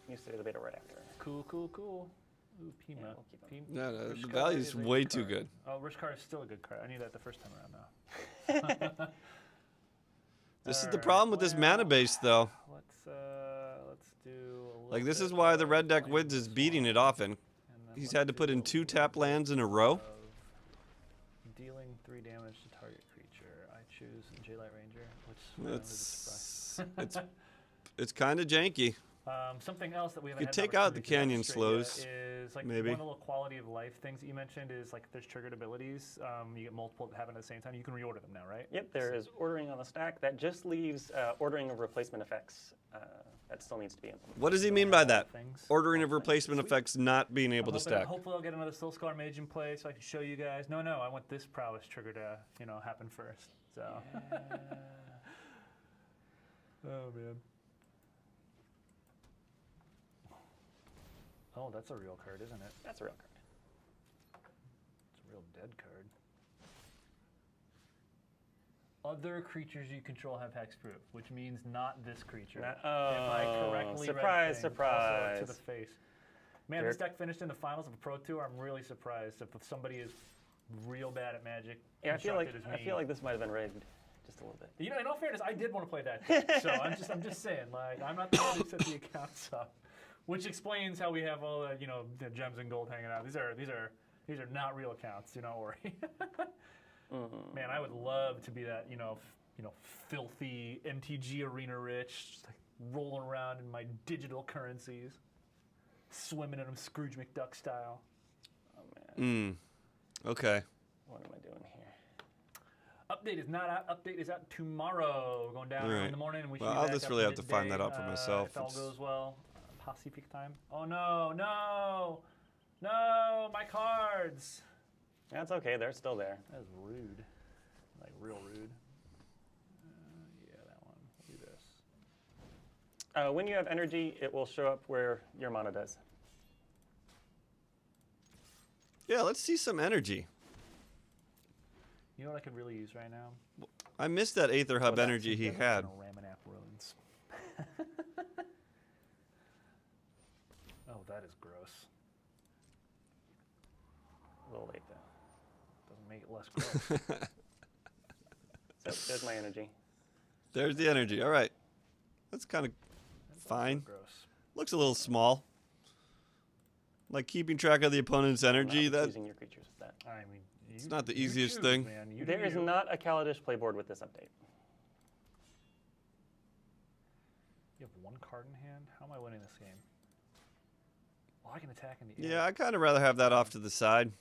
new state of the beta right after. Cool, cool, cool. Ooh, Pima. Yeah, we'll keep it. Pima. No, Rich the card value's is a way good too card. good. Oh, Rich card is still a good card. I knew that the first time around, though. This is the Alright, problem with this mana well, base, though. Let's do a little Like, this bit is why the of red deck playing wins with is this beating one. it often. And then He's let's had to put do in a 2 little tap bit lands in a row. of dealing 3 damage to target creature. I choose J-Light Ranger, which is a surprise. It's kind of janky. Something else that we haven't You had take an out the opportunity to canyon demonstrate slows, yet is like maybe. one of the little quality of life things that you mentioned is like there's triggered abilities. You get multiple that happen at the same time. You can reorder them now, right? Yep, there is ordering on the stack. That just leaves ordering of replacement effects. That still needs to be implemented. What does he mean by that? Things. Ordering of replacement effects not being able to stack. Hopefully, I'll get another Soul Scar Mage in play so I can show you guys. No, I want this prowess trigger to happen first. So. Oh man. Oh, that's a real card, isn't it? That's a real card. It's a real dead card. Other creatures you control have hexproof, which means not this creature. If I correctly read surprise, things, surprise. also to the face. Man, this deck finished in the finals of a Pro Tour. I'm really surprised if somebody is real bad at Magic. Yeah, I feel like constructed as me. this might have been rigged just a little bit. You know, in all fairness, I did want to play that deck, so I'm just saying, like, I'm not the one who set the accounts up, which explains how we have all the gems and gold hanging out. These are not real accounts. Don't worry. Man, I would love to be that filthy MTG arena rich, just like rolling around in my digital currencies, swimming in them Scrooge McDuck style. Oh man. Okay. What am I doing here? Update is not out. Update is out tomorrow. We're going down Alright. in the morning. And we Well, should be I'll back just up really have to find midday, that out for myself. If all It's- goes well. Posse peak time. Oh no, no, my cards. That's okay. They're still there. That is rude. Like real rude. Yeah, that one. We'll do this. When you have energy, it will show up where your mana does. Yeah, let's see some energy. You know what I could really use right now? I missed that Aether Hub that? energy he had. Ramanap ruins. Oh, that is gross. A little late though. Doesn't make it less gross. So there's my energy. There's the energy. All right. That's kind of That's fine. also gross. Looks a little small. Like keeping track of the opponent's energy. I'm not That using your creatures with that. I mean, It's not the you easiest choose, thing. Man. You There do is you. not a Kaladesh playboard with this update. You have one card in hand. How am I winning this game? Well, I can attack in the air. Yeah, I kind of rather have that off to the side.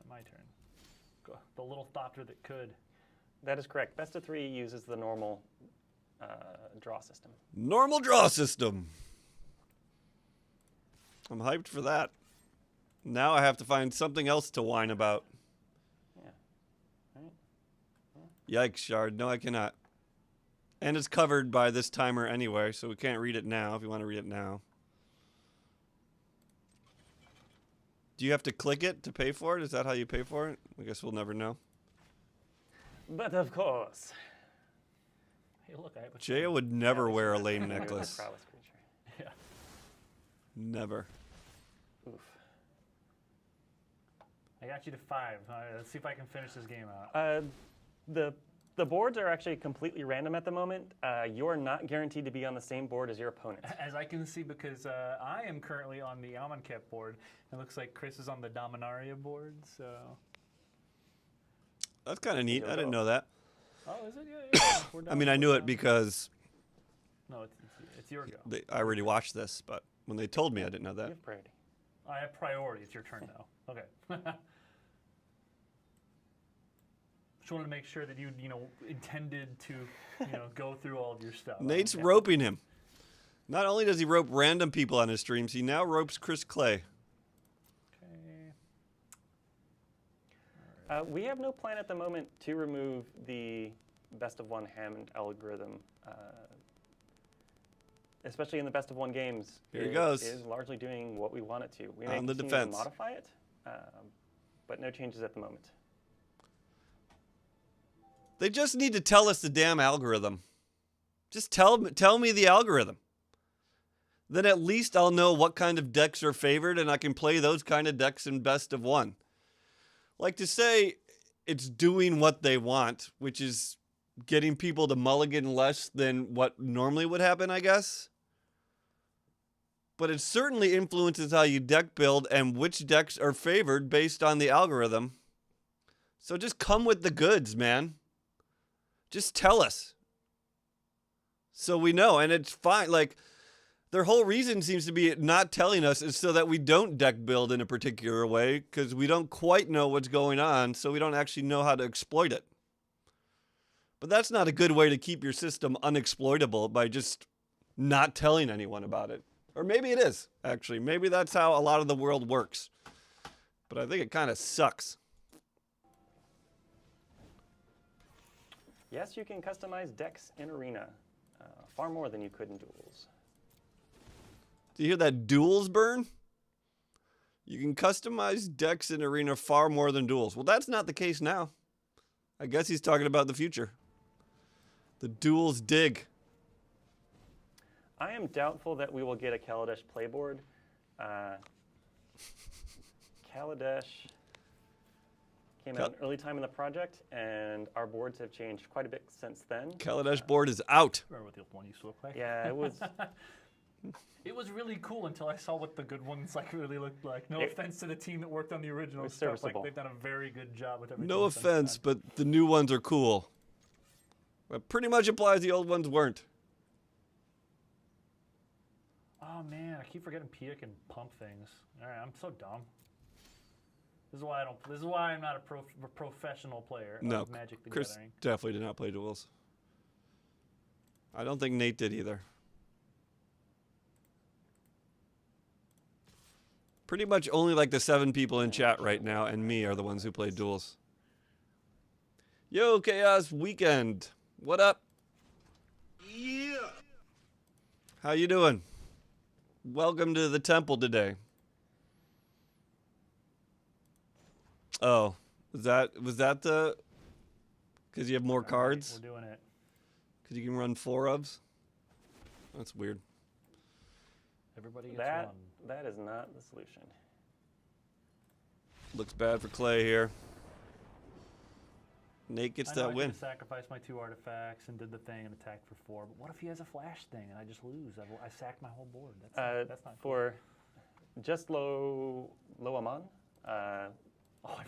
My turn. Go. The little thopter that could. That is correct. Best of 3 uses the normal draw system. Normal draw system. I'm hyped for that. Now I have to find something else to whine about. Yeah. Right. Yikes, Shard. No, I cannot. And it's covered by this timer anyway, so we can't read it now if you want to read it now. Do you have to click it to pay for it? Is that how you pay for it? I guess we'll never know. But of course. Hey, look, I have a Jaya would never Yeah, wear a it's lame not- necklace. Prowess creature. Yeah. Never. Oof. I got you to 5. All right, let's see if I can finish this game out. The boards are actually completely random at the moment. You're not guaranteed to be on the same board as your opponent. As I can see, because I am currently on the Amonkhet board. It looks like Chris is on the Dominaria board, so... That's kind of neat. You'll I didn't go. know that. Oh, is it? Yeah. We're I down, mean, I we're knew it down. because No, it's your go. I already watched this, but when they told me, I didn't know You that. have priority. I have priority. It's your turn now. Okay. Just wanted to make sure that you intended to go through all of your stuff. Nate's Okay. roping him. Not only does he rope random people on his streams, he now ropes Chris Clay. Okay. We have no plan at the moment to remove the best of one Hammond algorithm, especially in the best of one games. Here he goes. Is largely doing what we want it to. We may On the continue defense. to modify it, but no changes at the moment. They just need to tell us the damn algorithm. Just tell me the algorithm. Then at least I'll know what kind of decks are favored, and I can play those kind of decks in best of one. Like to say it's doing what they want, which is getting people to mulligan less than what normally would happen, I guess. But it certainly influences how you deck build and which decks are favored based on the algorithm. So just come with the goods, man. Just tell us. So we know, and it's fine. Like, their whole reason seems to be not telling us is so that we don't deck build in a particular way, because we don't quite know what's going on, so we don't actually know how to exploit it. But that's not a good way to keep your system unexploitable, by just not telling anyone about it. Or maybe it is, actually. Maybe that's how a lot of the world works. But I think it kind of sucks. Yes, you can customize decks in Arena, far more than you could in Duels. Do you hear that duels burn? You can customize decks in Arena far more than duels. Well, that's not the case now. I guess he's talking about the future. The duels dig. I am doubtful that we will get a Kaladesh playboard. Kaladesh came out an early time in the project, and our boards have changed quite a bit since then. Kaladesh board is out. Remember what the old one used to look like? Yeah, it was. It was really cool until I saw what the good ones like really looked like. No offense to the team that worked on the original was stuff. Like, serviceable. they've done a very good job with everything. No since offense, then. but the new ones are cool. That pretty much implies the old ones weren't. Oh man, I keep forgetting Pia can pump things. All right, I'm so dumb. This is why I don't. This is why I'm not a professional player No, of Magic the Chris Gathering. definitely did not play duels. I don't think Nate did either. Pretty much only like the 7 people in chat right now and me are the ones who play duels. Yo, Chaos Weekend. What up? Yeah. How you doing? Welcome to the temple today. Oh, was that the? Because you have more All right, cards. we're doing it. Because you can run 4 ofs. That's weird. Everybody gets That one. that is not the solution. Looks bad for Clay here. Nate gets I know that I win. could've sacrificed my 2 artifacts and did the thing and attacked for 4. But what if he has a flash thing and I just lose? I sacked my whole board. That's not cool. For just low Amon.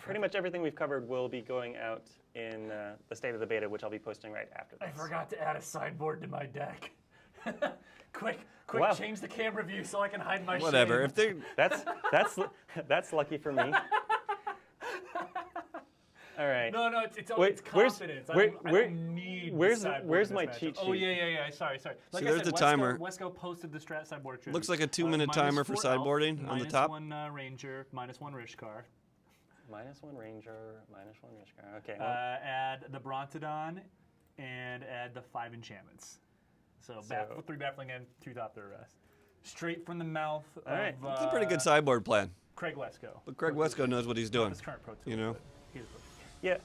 Pretty much everything we've covered will be going out in the state of the beta, which I'll be posting right after this. I forgot to add a sideboard to my deck. quick, Wow. change the camera view so I can hide my Whatever. shame. If they That's lucky for me. All right. No, it's Wait, confidence. I don't need where's the sideboard where's in my this cheat matchup. Oh sheet? yeah. Sorry. Like there's I said, the timer. Wesco posted the strat sideboard tribute. looks like a 2-minute timer for -4 sideboarding elf, on the top. -1 ranger, -1 Rishkar. -1 ranger, -1 Rishkar. Okay. Well, Add the Brontodon and add the 5 enchantments. So 3 baffling and 2 top their rest. Straight from the mouth All right. of It's a pretty good sideboard plan. Craig Wesco. But Craig Wesco knows what he's doing. His current pro tool, You know? but he's a pro.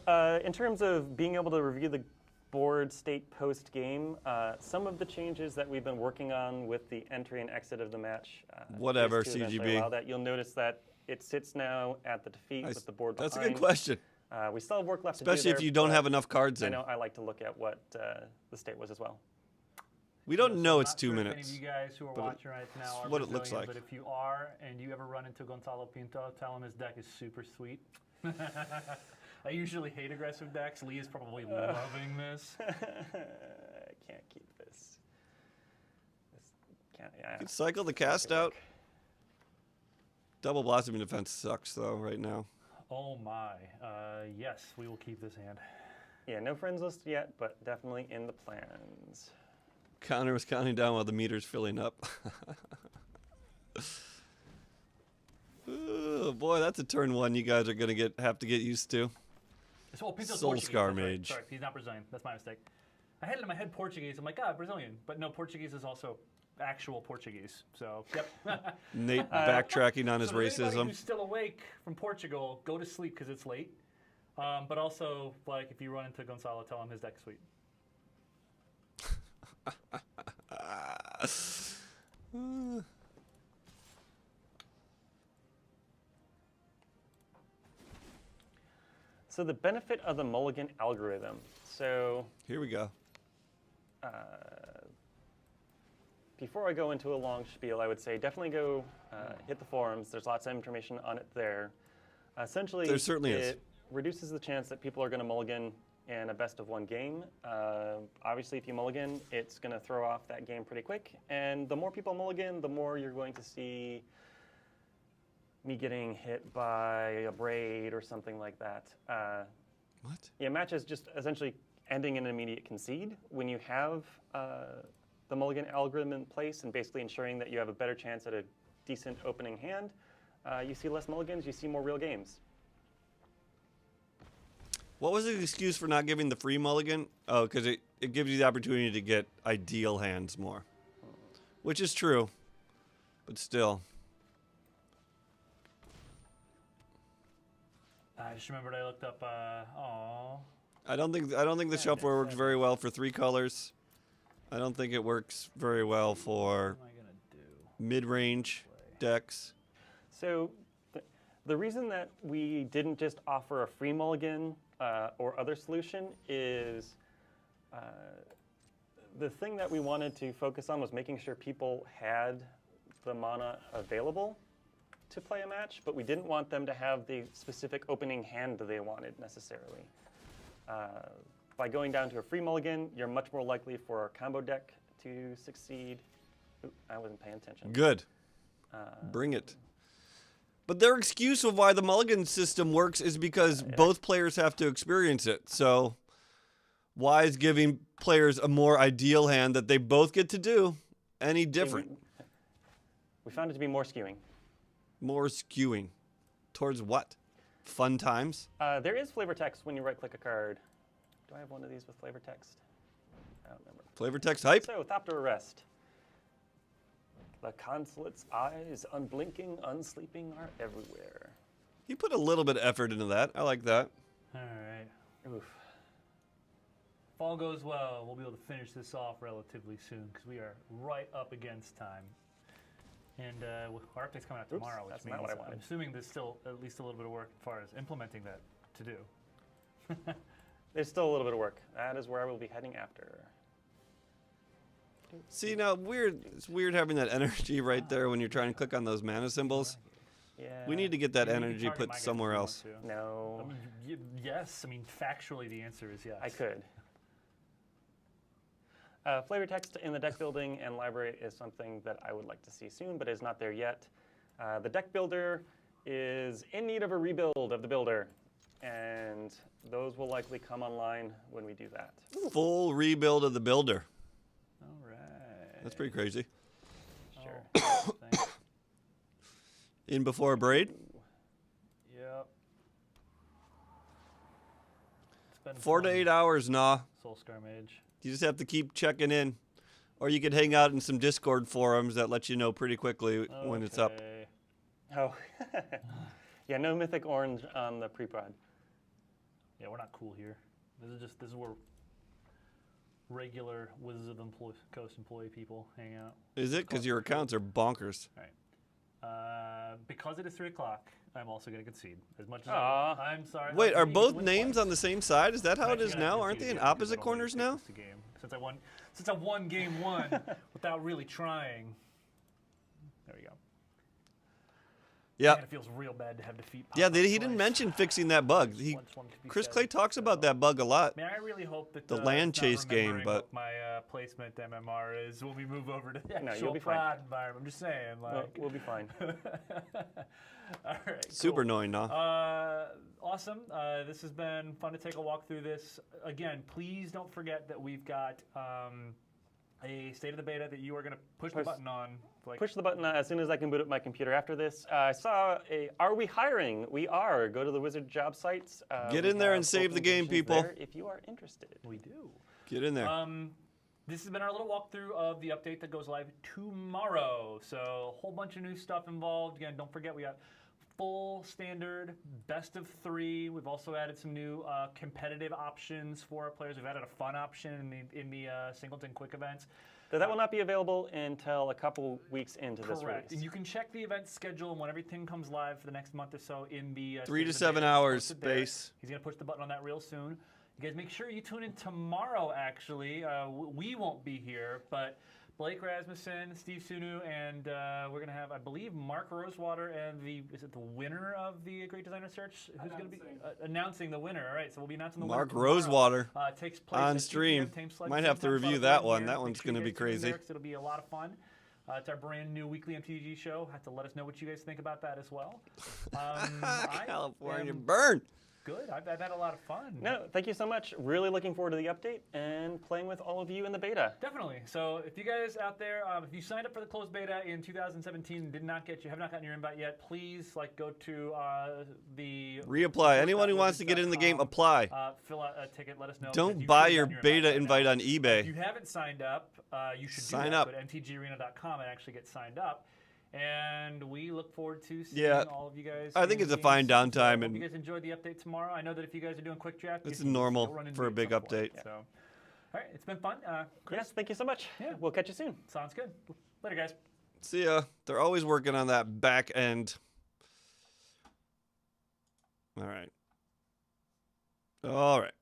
yeah. In terms of being able to review the board state post game, some of the changes that we've been working on with the entry and exit of the match. Whatever, is to eventually CGB. allow that. You'll notice that it sits now at the defeat with the board That's a behind. good question. We still have work left to Especially do if there, you don't but have enough cards I in. know I like to look at what the state was as well. We don't know I'm it's not 2 sure if minutes. Any of you guys who are but watching right now are what it looks Brazilian, like. But if you are and you ever run into Gonzalo Pinto, tell him his deck is super sweet. I usually hate aggressive decks. Lee is probably loving this. I can't keep this. Yeah. You can cycle the cast out. Double Blossoming Defense sucks, though, right now. Oh my. Yes, we will keep this hand. Yeah, no friends list yet, but definitely in the plans. Connor was counting down while the meter's filling up. Oh, boy, that's a turn 1 you guys are going to have to get used to. Oh, Pinto's Soul Portuguese. Scar That's right. Mage. Sorry, he's not Brazilian. That's my mistake. I had it in my head Portuguese. I'm like, Brazilian. But no, Portuguese is also actual Portuguese. So, yep. Nate backtracking on his So to anybody racism. who's still awake from Portugal, go to sleep because it's late. But also, like, if you run into Gonzalo, tell him his deck's sweet. So the benefit of the mulligan algorithm. So Here we go. before I go into a long spiel, I would say definitely go hit the forums. There's lots of information on it there. Essentially, There certainly is. it reduces the chance that people are going to mulligan in a best of one game. Obviously, if you mulligan, it's going to throw off that game pretty quick. And the more people mulligan, the more you're going to see me getting hit by a braid or something like that. What? Yeah, matches just essentially ending in an immediate concede. When you have the mulligan algorithm in place and basically ensuring that you have a better chance at a decent opening hand, you see less mulligans, you see more real games. What was the excuse for not giving the free mulligan? Oh, because it gives you the opportunity to get ideal hands more. Which is true. But still. I just remembered I looked up, I don't think the shuffler works very well for 3 colors. I don't think it works very well what for am I going to do? mid-range decks. So the reason that we didn't just offer a free mulligan or other solution is the thing that we wanted to focus on was making sure people had the mana available to play a match, but we didn't want them to have the specific opening hand they wanted necessarily. By going down to a free mulligan, you're much more likely for a combo deck to succeed. Oop, I wasn't paying attention. Good. Bring it. But their excuse of why the mulligan system works is because both players have to experience it. So why is giving players a more ideal hand that they both get to do any different? We found it to be more skewing. More skewing. Towards what? Fun times? There is flavor text when you right-click a card. Do I have one of these with flavor text? I don't remember. Flavor text hype? So, Thopter Arrest. The consulate's eyes, unblinking, unsleeping, are everywhere. He put a little bit of effort into that. I like that. All right. Oof. If all goes well, we'll be able to finish this off relatively soon because we are right up against time. And our update's coming out Oops, tomorrow, which that's means not what I wanted. I'm assuming there's still at least a little bit of work as far as implementing that to do. There's still a little bit of work. That is where I will be heading after. See, now, it's weird having that energy right there when you're trying to click on those mana symbols. Yeah. We need to get that You can energy target put my guys somewhere if you else. want to. No, I mean, yes. I mean, factually, the answer is yes. I could. Flavor text in the deck building and library is something that I would like to see soon, but is not there yet. The deck builder is in need of a rebuild of the builder, and those will likely come online when we do that. Full rebuild of the builder. All right. That's pretty crazy. Sure. Thanks. In before a braid? Yep. It's been 4 to fun. 8 hours, nah. Soul Scar Mage. You just have to keep checking in. Or you could hang out in some Discord forums that let you know pretty quickly when it's up. Okay. Oh, yeah, no Mythic Orange on the pre-prod. Yeah, we're not cool here. This is where regular Wizards of the Coast employee people hang out. Is it? Because your accounts are bonkers. All right. Because it is 3 o'clock, I'm also going to concede. As much as Aw. I'm sorry. Wait, I'm are gonna both win names twice. on the same side? Is that how I'm it actually is gonna now? concede Aren't they in again because opposite I don't really corners take now? this to game. Since I won game 1 without really trying. There we go. Yeah. Man, it feels real bad to have defeat. Yeah, pop up he didn't twice. mention fixing that bug. Just want to be Chris said, Clay talks so. about that bug a lot. Man, I really hope that The land it's not chase game, remembering but- what my placement MMR is when we move over to the No, actual you'll be fine. prod environment. I'm just saying, like. We'll be fine. All right. Super cool. annoying, nah. Awesome. This has been fun to take a walk through this. Again, please don't forget that we've got a state of the beta that you are going to push the button on. Like, Push the button as soon as I can boot up my computer. After this, I saw a. Are we hiring? We are. Go to the Wizard job sites. Get We in there and have save the open game, positions people. there if you are interested. we do. Get in there. This has been our little walkthrough of the update that goes live tomorrow. So a whole bunch of new stuff involved. Again, don't forget we got full standard, best of 3. We've also added some new competitive options for our players. We've added a fun option in the Singleton Quick events. That will not be available until a couple weeks into this Correct. And release. you can check the event schedule and when everything comes live for the next month or so in the 3 to State of the 7 Beta. hours Posted there. space. He's going to push the button on that real soon. You guys make sure you tune in tomorrow, actually. We won't be here, but Blake Rasmussen, Steve Sunu, and we're going to have, I believe, Mark Rosewater and the winner of the Great Designer Search? Who's going to be announcing the winner? All right, so we'll be announcing the winner Mark tomorrow. Rosewater It takes place on at 2 stream. p.m. Thames Sled Might have to Sometime. review Sled that Sled one. here. That Make one's sure you gonna be guys tune in crazy. there 'cause it'll be a lot of fun. It's our brand new weekly MTG show. Have to let us know what you guys think about that as well. I California am burn. good. I've had a lot of fun. No, thank you so much. Really looking forward to the update and playing with all of you in the beta. Definitely. So if you guys out there, if you signed up for the closed beta in 2017 and have not gotten your invite yet, please go to the Reapply. Anyone who wants to get in the game, apply. Fill out a ticket. Let us know. Don't because you buy should your have gotten beta invite on If you eBay. haven't signed up, you should Sign do that. up. Go to mtgarena.com and actually get signed up. And we look forward to seeing Yeah. all of you guys. I think in it's a game fine soon. downtime So hope and- you guys enjoyed the update tomorrow. I know that if you guys are doing quick draft, It's you'll normal run into for it a at big some point. update. So, all right, it's been fun. Chris, Yes, thank you so much. Yeah. We'll catch you soon. sounds good. Later, guys. See ya. They're always working on that back end. All right. All right.